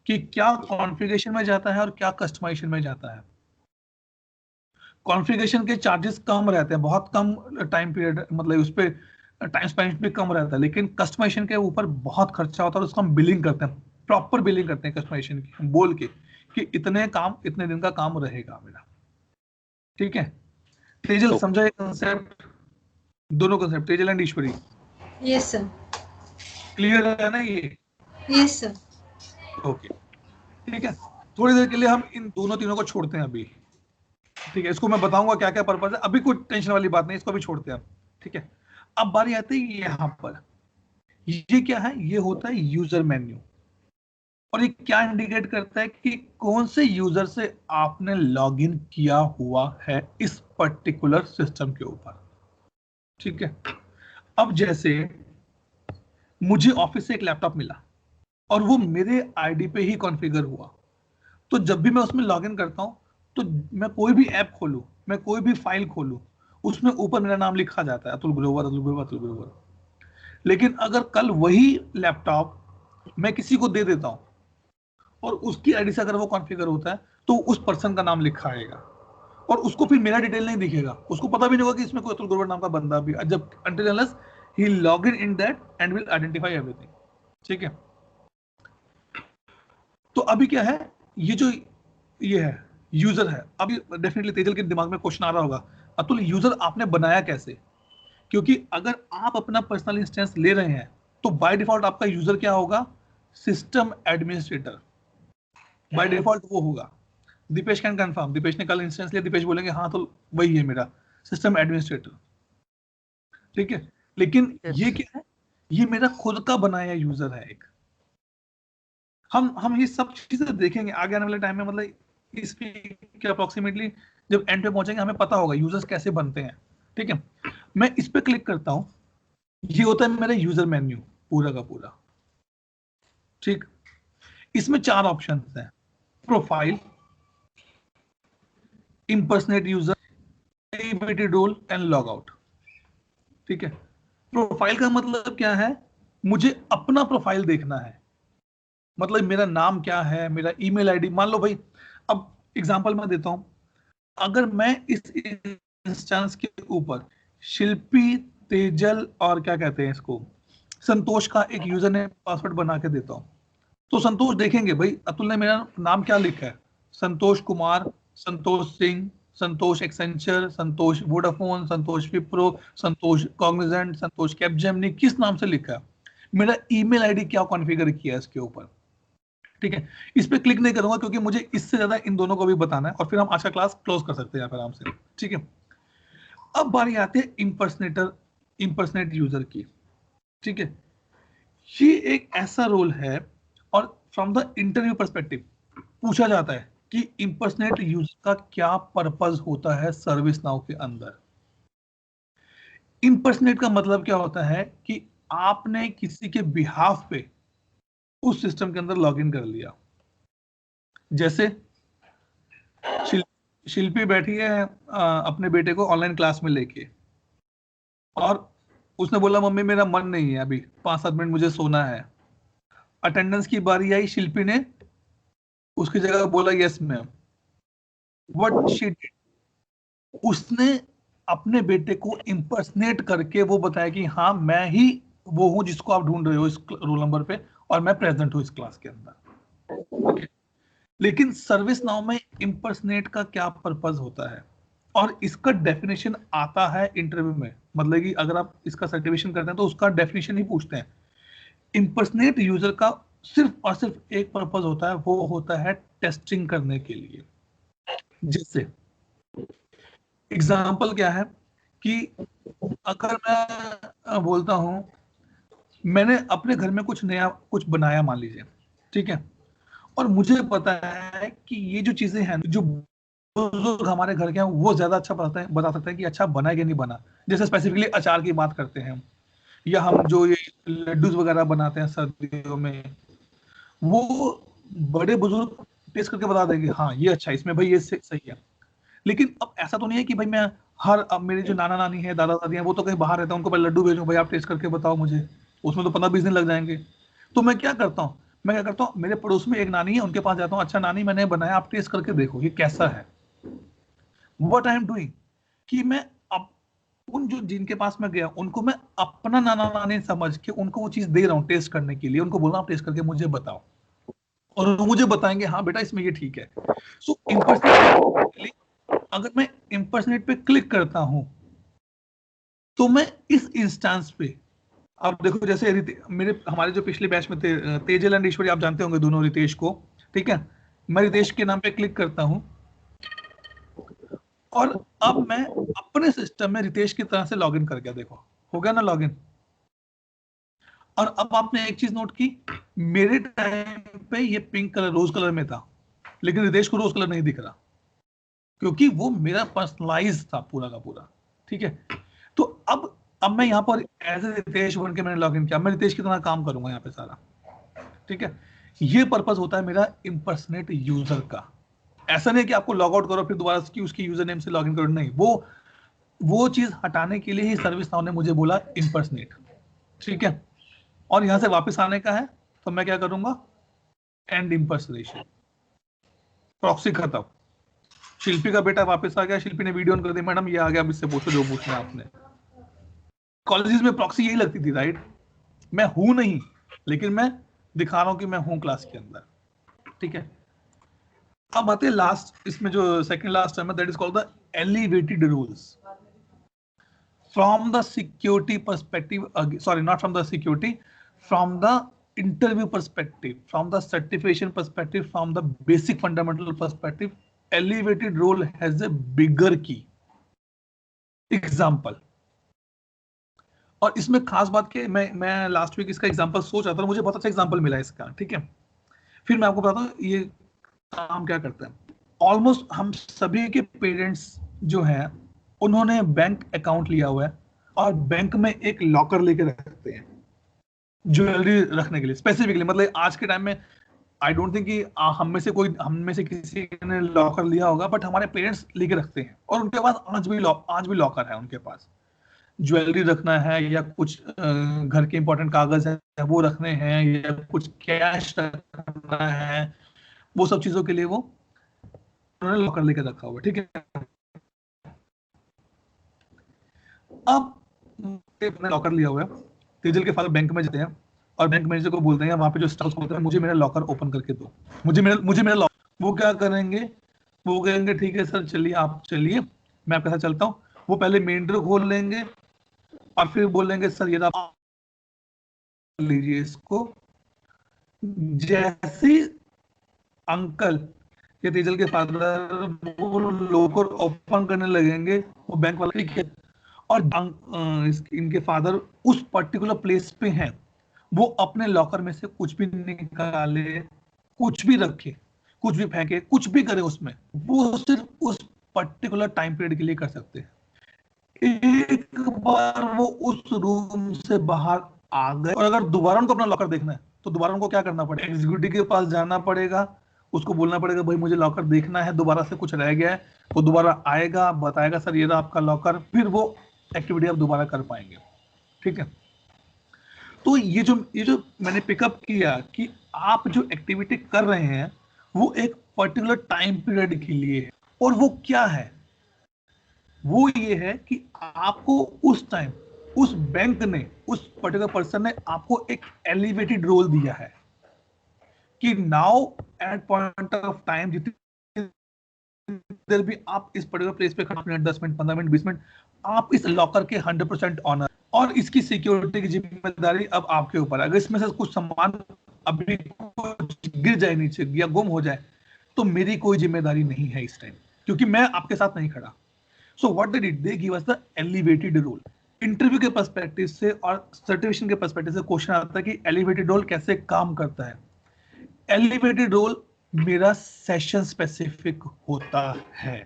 कि क्या कॉन्फ़िगरेशन में जाता है और क्या कस्टमाइजेशन में जाता है। कॉन्फ़िगरेशन के चार्जेस कम रहते हैं, बहुत कम टाइम पीरियड, मतलब उस पर टाइम स्पेंड भी कम रहता है, लेकिन कस्टमाइजेशन के ऊपर बहुत खर्चा होता है और उसका हम बिलिंग करते हैं, प्रॉपर बिलिंग करते हैं कस्टमाइजेशन की, हम बोल के कि इतने दिन का काम रहेगा मेरा। ठीक है, तेजल समझा ये कंसेप्ट, दोनों concept, Tejal and Ishwari?
Yes sir.
Clear है ना ये?
Yes sir.
ओके, ठीक है, थोड़ी देर के लिए हम इन दोनों तीनों को छोड़ते हैं अभी। ठीक है, इसको मैं बताऊंगा क्या क्या पर्पस है, अभी कोई टेंशन वाली बात नहीं, इसको भी छोड़ते हैं। ठीक है, अब बारी आती है यहाँ पर, ये क्या है? ये होता है यूजर मेन्यू। और ये क्या इंडिकेट करता है कि कौन से यूजर से आपने लॉगिन किया हुआ है इस पर्टिकुलर सिस्टम के ऊपर। ठीक है, अब जैसे मुझे ऑफिस से एक लैपटॉप मिला और वो मेरे आईडी पे ही कॉन्फ़िगर हुआ, तो जब भी मैं उसमें लॉगिन करता हूं तो मैं कोई भी ऐप खोलूं, मैं कोई भी फाइल खोलूं, उसमें ऊपर मेरा नाम लिखा जाता है, अतुल ग्रोवर, अतुल ग्रोवर, अतुल ग्रोवर। लेकिन अगर कल वही लैपटॉप मैं किसी को दे देता हूं और उसकी आईडी से अगर वो कॉन्फ़िगर होता है तो उस पर्सन का नाम लिखा आएगा और उसको फिर मेरा डिटेल नहीं दिखेगा, उसको पता भी नहीं होगा कि इसमें कोई अतुल ग्रोवर नाम का बंदा भी, जब until unless he log in that and will identify everything। ठीक है, तो अभी क्या है, ये जो ये है यूजर है, अभी डेफिनेटली तेजल के दिमाग में क्वेश्चन आ रहा होगा, अतुल यूजर आपने बनाया कैसे? क्योंकि अगर आप अपना पर्सनल इंस्टेंस ले रहे हैं तो बाय डिफॉल्ट आपका यूजर क्या होगा? सिस्टम एडमिनिस्ट्रेटर बाय डिफॉल्ट वो होगा। दीपेश कैन कंफर्म, दीपेश ने कल इंस्टेंस लिया, दीपेश बोलेंगे हाँ तो वही है मेरा सिस्टम एडमिनिस्ट्रेटर। ठीक है, लेकिन ये क्या है, ये मेरा खुद का बनाया यूजर है एक। हम ये सब चीजें देखेंगे आगे आने वाले टाइम में, मतलब इस के अप्रोक्सीमेटली जब एंड पे पहुंचेंगे हमें पता होगा यूजर्स कैसे बनते हैं। ठीक है, मैं इस पे क्लिक करता हूं, ये होता है मेरा यूजर मेन्यू पूरा का पूरा। ठीक, इसमें 4 ऑप्शंस हैं, profile, impersonate user, eligibility role and log out. ठीक है, प्रोफाइल का मतलब क्या है, मुझे अपना प्रोफाइल देखना है, मतलब मेरा नाम क्या है, मेरा ईमेल आईडी, मान लो भाई, अब एग्जांपल मैं देता हूं, अगर मैं इस इंस्टेंस के ऊपर शिल्पी, तेजल और क्या कहते हैं इसको, संतोष का एक यूजर ने पासवर्ड बना के देता हूं, तो संतोष देखेंगे भाई अतुल ने मेरा नाम क्या लिखा है, संतोष कुमार, संतोष सिंह, संतोष एक्सेंचर, संतोष वोडाफोन, संतोष विप्रो, संतोष कॉग्निजेंट, संतोष कैपजेमिनी, किस नाम से लिखा है, मेरा ईमेल आईडी क्या कॉन्फ़िगर किया है इसके ऊपर। ठीक है, इस पे क्लिक नहीं करूंगा क्योंकि मुझे इससे ज्यादा इन दोनों को भी बताना है और फिर हम आज का क्लास क्लोज कर सकते हैं आराम से। ठीक है, अब बारी आती है इम्पर्सनेट यूजर की। ठीक है, ये एक ऐसा रोल है और फ्रॉम द इंटरव्यू पर्सपेक्टिव पूछा जाता है कि इम्पर्सनेट यूजर का क्या पर्पस होता है सर्विस नाउ के अंदर। इम्पर्सनेट का मतलब क्या होता है कि आपने किसी के बिहाफ पे उस सिस्टम के अंदर लॉगिन कर लिया। जैसे शिल्पी बैठी है अपने बेटे को ऑनलाइन क्लास में लेके और उसने बोला मम्मी मेरा मन नहीं है अभी 5-7 मिनट मुझे सोना है। अटेंडेंस की बारी आई, शिल्पी ने उसकी जगह बोला yes ma'am. What she did, उसने अपने बेटे को इम्पर्सनेट करके वो बताया कि हाँ मैं ही वो हूं जिसको आप ढूंढ रहे हो इस रोल नंबर पे और मैं प्रेजेंट हूं इस क्लास के अंदर। लेकिन सर्विस नाउ में इम्पर्सनेट का क्या पर्पस होता है और इसका डेफिनेशन आता है इंटरव्यू में, मतलब कि अगर आप इसका सर्टिफिकेशन करते हैं तो उसका डेफिनेशन ही पूछते हैं। इम्पर्सनेट यूजर का सिर्फ और सिर्फ एक पर्पस होता है, वो होता है टेस्टिंग करने के लिए। जैसे एग्जाम्पल क्या है कि अगर मैं बोलता हूं मैंने अपने घर में कुछ नया कुछ बनाया मान लीजिए, ठीक है, और मुझे पता है कि ये जो चीजें हैं जो बुजुर्ग हमारे घर के हैं वो ज्यादा अच्छा बता सकते हैं कि अच्छा बना कि नहीं बना। जैसे स्पेसिफिकली अचार की बात करते हैं या हम जो ये लड्डूज वगैरह बनाते हैं सर्दियों में, वो बड़े बुजुर्ग टेस्ट करके बता देंगे हाँ ये अच्छा है, इसमें भाई ये सही है। लेकिन अब ऐसा तो नहीं है कि भाई मैं अब मेरे जो नाना नानी है दादा दादी हैं वो तो कहीं बाहर रहते हैं, उनको पहले लड्डू भेजूं भाई आप टेस्ट करके बताओ मुझे, उसमें तो 15-20 दिन लग जाएंगे। तो मैं क्या करता हूँ, मेरे पड़ोस में एक नानी है उनके पास जाता हूँ, अच्छा नानी मैंने बनाया आप टेस्ट करके देखो ये कैसा है। व्हाट आई एम डूइंग कि मैं अब उन जो जिनके पास मैं गया उनको मैं अपना नाना नानी समझ के उनको वो चीज दे रहा हूँ टेस्ट करने के लिए, उनको बोल रहा हूँ आप टेस्ट करके मुझे बताओ और वो मुझे बताएंगे हाँ बेटा इसमें ये ठीक है। सो इम्पर्सनेट, अगर मैं इम्पर्सनेट पे क्लिक करता हूं तो मैं इस इंस्टेंस पे, आप देखो जैसे हमारे जो पिछले बैच में थे तेजल एंड ईश्वरी, आप जानते होंगे दोनों रितेश को, ठीक है, मैं रितेश के नाम पे क्लिक करता हूं और अब मैं अपने सिस्टम में रितेश की तरह से लॉगिन कर गया, देखो हो गया ना लॉगिन। और अब आपने एक चीज नोट की, मेरे टाइम पे ये पिंक कलर रोज कलर में था, लेकिन रितेश को रोज कलर नहीं दिख रहा, क्योंकि वो मेरा पर्सनलाइज था पूरा का पूरा। ठीक है, तो अब मैं यहाँ पर एज ए रितेश बन के मैंने लॉग इन किया, मैं रितेश की तरह काम करूंगा यहाँ पे सारा। ठीक है, ये पर्पस होता है मेरा इम्पर्सनेट यूजर का। ऐसा नहीं कि आपको लॉग आउट करो फिर दोबारा उसकी यूजर नेम से लॉग इन करो, नहीं, वो चीज हटाने के लिए ही सर्विस नाउ ने मुझे बोला इम्पर्सनेट। ठीक है, और यहां से वापस आने का है तो मैं क्या करूंगा, एंड इम्पर्सनेशन, प्रॉक्सी खत्म। शिल्पी का बेटा वापस आ गया, शिल्पी ने वीडियो ऑन कर दी, मैडम ये आ गया, अब इससे पूछो जो पूछना है आपने। कॉलेजेस में प्रॉक्सी यही लगती थी, राइट? मैं हूं नहीं, लेकिन मैं दिखा रहा हूं कि मैं हूं क्लास के अंदर। ठीक है, अब आते हैं लास्ट, इसमें जो सेकंड लास्ट है, that is called the elevated rules from the security perspective, sorry not from the security, from the interview perspective, from the certification perspective, from the basic fundamental perspective, elevated role has a bigger key. Example, और इसमें खास बात के मैं last week इसका example सोच रहा था, मुझे बहुत अच्छा एग्जांपल मिला इसका। ठीक है, फिर मैं आपको बताता हूँ ये काम क्या करता है। ऑलमोस्ट हम सभी के पेरेंट्स जो हैं उन्होंने बैंक अकाउंट लिया हुआ है और बैंक में एक लॉकर लेके रखते हैं ज्वेलरी रखने के लिए स्पेसिफिकली। मतलब आज के टाइम में आई डोंट थिंक कि हम में से किसी ने लॉकर लिया होगा, बट हमारे पेरेंट्स लेके रखते हैं और उनके पास आज भी लॉकर है, उनके पास ज्वेलरी रखना है या कुछ घर के इंपॉर्टेंट कागज है वो रखने हैं या कुछ कैश रखना है, वो सब चीजों के लिए वो उन्होंने लॉकर लेके रखा हुआ है। ठीक है, अब लॉकर लिया हुआ है, तेजल के फादर बैंक में जाते हैं और बैंक मैनेजर को बोलते हैं, वहां पे जो स्टाफ होता है, मुझे मेरा लॉकर ओपन करके दो, मुझे मेरा लॉकर। वो क्या करेंगे, वो कहेंगे ठीक है सर चलिए, आप चलिए मैं आपके साथ चलता हूँ। वो पहले मेन डोर खोल लेंगे और फिर बोलेंगे सर ये आप लीजिए इसको। जैसे अंकल या तेजल के फादर वो लॉकर ओपन करने लगेंगे, वो बैंक वाले ठीक है, और इनके फादर उस पर्टिकुलर प्लेस पे हैं, वो अपने लॉकर में से कुछ भी निकाले, कुछ भी रखे, कुछ भी फेंके, कुछ भी करे उसमें, वो सिर्फ उस पर्टिकुलर टाइम पीरियड के लिए कर सकते हैं। एक बार वो उस रूम से बाहर आ गए और अगर दोबारा उनको अपना लॉकर देखना है तो दोबारा उनको क्या करना पड़ेगा, एग्जीक्यूटिव के पास जाना पड़ेगा, उसको बोलना पड़ेगा भाई मुझे लॉकर देखना है, दोबारा से कुछ रह गया है, वो दोबारा आएगा, बताएगा सर ये रहा आपका लॉकर, फिर वो एक्टिविटी आप दोबारा कर पाएंगे। ठीक है, तो ये जो मैंने पिकअप किया कि आप जो एक्टिविटी कर रहे हैं वो एक पर्टिकुलर टाइम पीरियड के लिए है, और वो क्या है, वो ये है कि आपको उस टाइम उस बैंक ने, उस पर्टिकुलर पर्सन ने आपको एक एलिवेटेड रोल दिया है कि now at point of time जितनी देर भी आप इस पर्टिकुलर प्लेस पे 5 मिनट 10 मिनट 15 मिनट 20 मिनट आप इस लॉकर के 100% ऑनर, और इसकी सिक्योरिटी की जिम्मेदारी अब आपके ऊपर है। अगर इसमें से कुछ सामान अभी गिर जाए नीचे या गुम हो जाए तो मेरी कोई जिम्मेदारी नहीं है इस टाइम, क्योंकि मैं आपके साथ नहीं खड़ा। So what they did, they give us the elevated role. Interview के पर्सपेक्टिव से और सर्टिफिकेशन के पर्सपेक्टिव से क्वेश्चन आता है कि एलिवेटेड रोल कैसे काम करता है। एलिवेटेड रोल मेरा सेशन स्पेसिफिक होता है।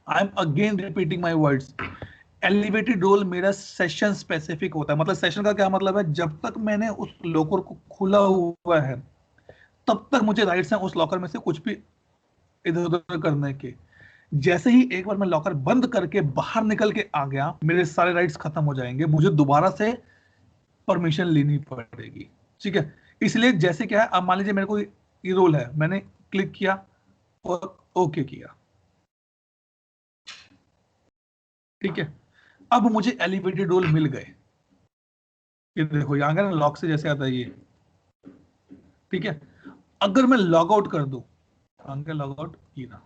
I am again repeating my words, elevated role मेरा सेशन स्पेसिफिक होता है। मतलब सेशन का क्या मतलब है, जब तक मैंने उस लॉकर को खुला हुआ है तब तक मुझे राइट्स हैं उस लॉकर में से कुछ भी इधर उधर करने के। जैसे ही एक बार मैं लॉकर बंद करके बाहर निकल के आ गया, मेरे सारे राइट्स खत्म हो जाएंगे, मुझे दोबारा से परमिशन लेनी पड़ेगी। ठीक है, इसलिए जैसे क्या है, अब मान लीजिए मेरे को ये रोल है, मैंने क्लिक किया और ओके किया, ठीक है, अब मुझे एलिवेटेड रोल मिल गए। ये देखो यहाँ ना लॉक से जैसे आता है ये, ठीक है। अगर मैं लॉग आउट कर दूं, लॉग आउट ये ना,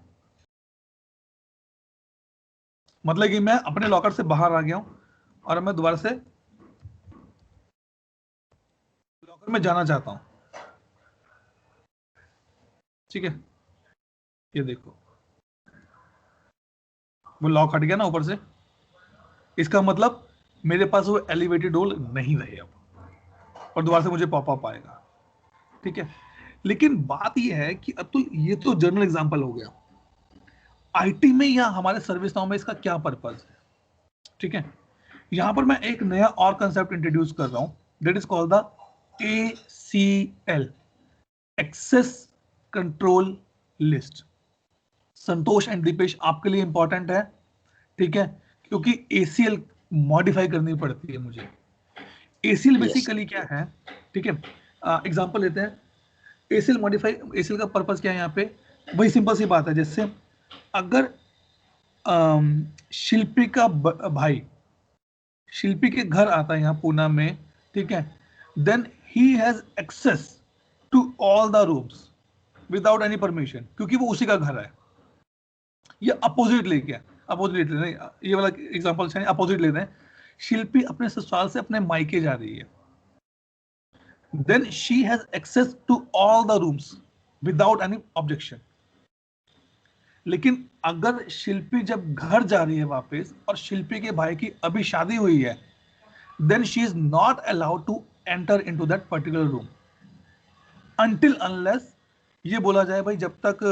मतलब कि मैं अपने लॉकर से बाहर आ गया हूं और मैं दोबारा से लॉकर में जाना चाहता हूं, ठीक है। ये देखो वो लॉक हट गया ना ऊपर से, इसका मतलब मेरे पास वो एलिवेटेड रोल नहीं रहे अब। और दोबारा से मुझे पॉपअप आएगा, ठीक है। लेकिन बात ये है कि अतुल ये तो जनरल एग्जांपल हो गया, आईटी में या हमारे सर्विस नाउ में इसका क्या पर्पस है, ठीक है। यहां पर मैं एक नया और कंसेप्ट इंट्रोड्यूस कर रहा हूं, that is called the ACL, access control list. Santosh and Dipesh आपके लिए इंपॉर्टेंट है, ठीक है, क्योंकि ACL मॉडिफाई करनी पड़ती है मुझे। ACL बेसिकली क्या है, ठीक है, एग्जांपल लेते हैं। ACL मॉडिफाई, ACL का पर्पस क्या है यहाँ पे, वही सिंपल सी बात है, जैसे अगर शिल्पी का भाई शिल्पी के घर आता है यहाँ पूना में, ठीक है, then he has access to all the rooms without any permission, क्योंकि वो उसी का घर है। ये अपोजिट लेके अपोजिट ले, ये वाला एग्जांपल है, अपोजिट ले रहे हैं। शिल्पी अपने ससुराल से अपने मायके जा रही है, then she has access to all the rooms without any objection. लेकिन अगर शिल्पी जब घर जा रही है वापस और शिल्पी के भाई की अभी शादी हुई है, then she is not allowed to enter into that particular room until unless ये बोला जाए भाई जब तक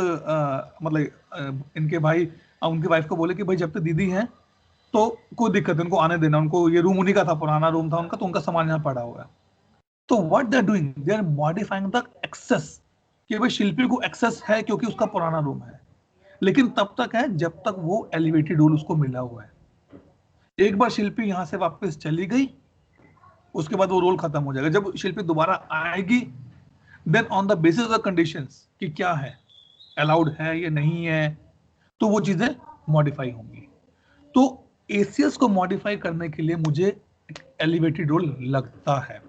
मतलब इनके भाई उनकी वाइफ को बोले कि भाई जब तक दीदी हैं तो कोई दिक्कत है, उनको आने देना, उनको ये रूम उन्हीं का था, पुराना रूम था उनका, तो उनका सामान यहाँ पड़ा हुआ है। तो what they are doing, they are modifying the access, कि भाई शिल्पी को एक्सेस है क्योंकि उसका पुराना रूम है, लेकिन तब तक है जब तक वो एलिवेटेड रूल उसको मिला हुआ है। एक बार शिल्पी यहां से वापस चली गई, उसके बाद वो रोल खत्म हो जाएगा। जब शिल्पी दोबारा आएगी, then on the basis of conditions कि क्या है, अलाउड है या नहीं है, तो वो चीजें मॉडिफाई होंगी। तो ACS को मॉडिफाई करने के लिए मुझे एक एलिवेटेड रोल लगता है।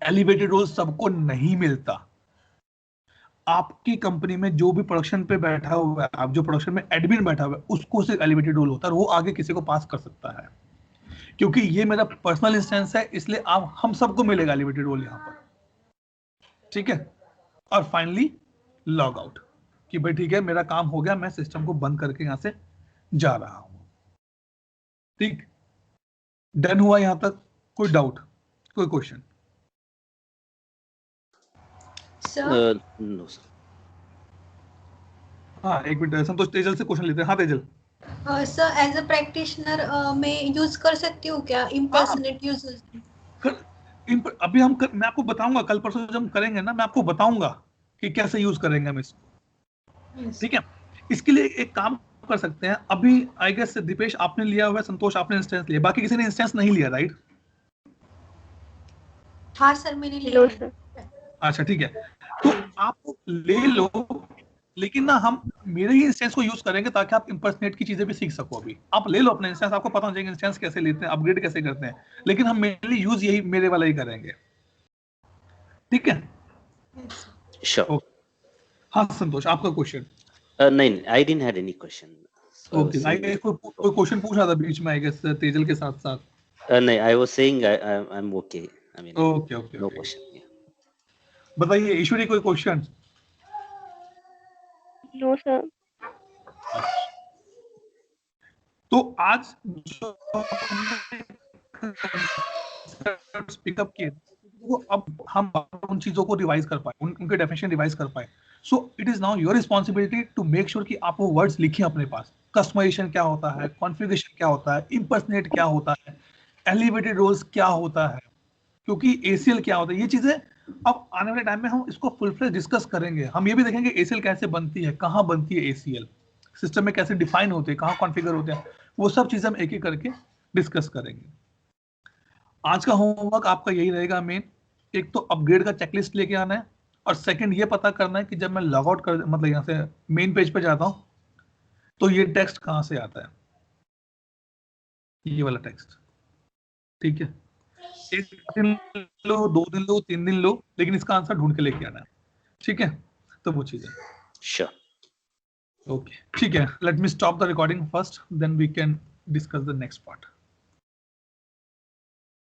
एलिवेटेड रोल सबको नहीं मिलता। आपकी कंपनी में जो भी प्रोडक्शन पे बैठा हुआ है, आप जो प्रोडक्शन में एडमिन बैठा हुआ है, उसको सिर्फ एलिवेटेड रोल होता है, और वो आगे किसी को पास कर सकता है। क्योंकि ये मेरा पर्सनल इंस्टेंस है, इसलिए आप हम सबको मिलेगा एलिवेटेड रोल यहाँ पर, ठीक है। और फाइनली लॉग आउट, कि भाई ठीक है मेरा काम हो गया, मैं सिस्टम को बंद करके यहाँ से जा रहा हूं, ठीक। डन हुआ यहाँ तक? कोई डाउट, कोई क्वेश्चन?
Sir
No, sir.
हाँ एक मिनट, संतोष तेजल से क्वेश्चन लेते हैं। हाँ Tejal.
Sir as a practitioner मैं यूज कर सकती हूँ क्या इम्पर्सनेट यूजर्स?
अभी मैं आपको बताऊंगा, कल परसों जब हम करेंगे ना, मैं आपको बताऊंगा कि कैसे यूज करेंगे हम इसको, ठीक है। इसके लिए एक काम कर सकते हैं, अभी आई गेस दीपेश आपने लिया हुआ है, संतोष आपने इंस्टेंस लिया, बाकी किसी ने इंस्टेंस नहीं लिया, राइट?
हाँ सर मैंने लिया
लो
है।
सर।
अच्छा ठीक है, तो आप ले लो, लेकिन ना हम मेरे ही इंस्टेंस को यूज करेंगे ताकि आप इंपर्सनेट की चीजें भी सीख सको। अभी आप ले लो अपने इंस्टेंस, आपको पता हो जाएगा इंस्टेंस कैसे लेते हैं, अपग्रेड कैसे करते हैं, लेकिन हम मेनली यूज यही मेरे वाला ही करेंगे, ठीक है।
Sure.
हाँ संतोष आपका क्वेश्चन?
नहीं, I didn't had any question. So I was
okay,
saying,
कोई क्वेश्चन पूछ रहा था बीच में आई गेस तेजल के साथ साथ।
नहीं, I was saying I'm okay. I mean,
okay
no question. Yeah.
बताइए ईश्वरी, कोई क्वेश्चन?
No sir.
तो आज जो पिकअप किए वो अब हम उन चीजों को रिवाइज कर पाए, उनके डेफिनेशन रिवाइज कर पाए। So it is now your responsibility to make sure कि आप वो वर्ड्स लिखिए अपने पास। कस्टमाइजेशन क्या होता है, कॉन्फ़िगरेशन क्या होता है, इम्पर्सनेट क्या होता है, एलिवेटेड रोल्स क्या होता है, क्योंकि ACL क्या होता है, ये चीजें अब आने वाले टाइम में हम इसको फुल फ्लेज डिस्कस करेंगे। हम ये भी देखेंगे ACL कैसे बनती है, कहाँ बनती है ACL, सिस्टम में कैसे डिफाइन होते हैं, कहाँ कॉन्फ़िगर होते हैं, वो सब चीजें हम एक एक करके डिस्कस करेंगे। आज का होमवर्क आपका यही रहेगा मेन, एक तो अपग्रेड का चेकलिस्ट लेके आना है, और सेकंड ये पता करना है कि जब मैं लॉग आउट कर मतलब यहाँ से मेन पेज पे जाता हूँ तो ये टेक्स्ट कहाँ से आता है, ये वाला टेक्स्ट, ठीक है। एक दिन लो, 2 दिन लो, 3 दिन लो, लेकिन इसका आंसर ढूंढ के लेके आना है, ठीक है। तो वो चीजें,
Sure.
ओके ठीक है। Let me stop the recording first, then we can discuss the next part.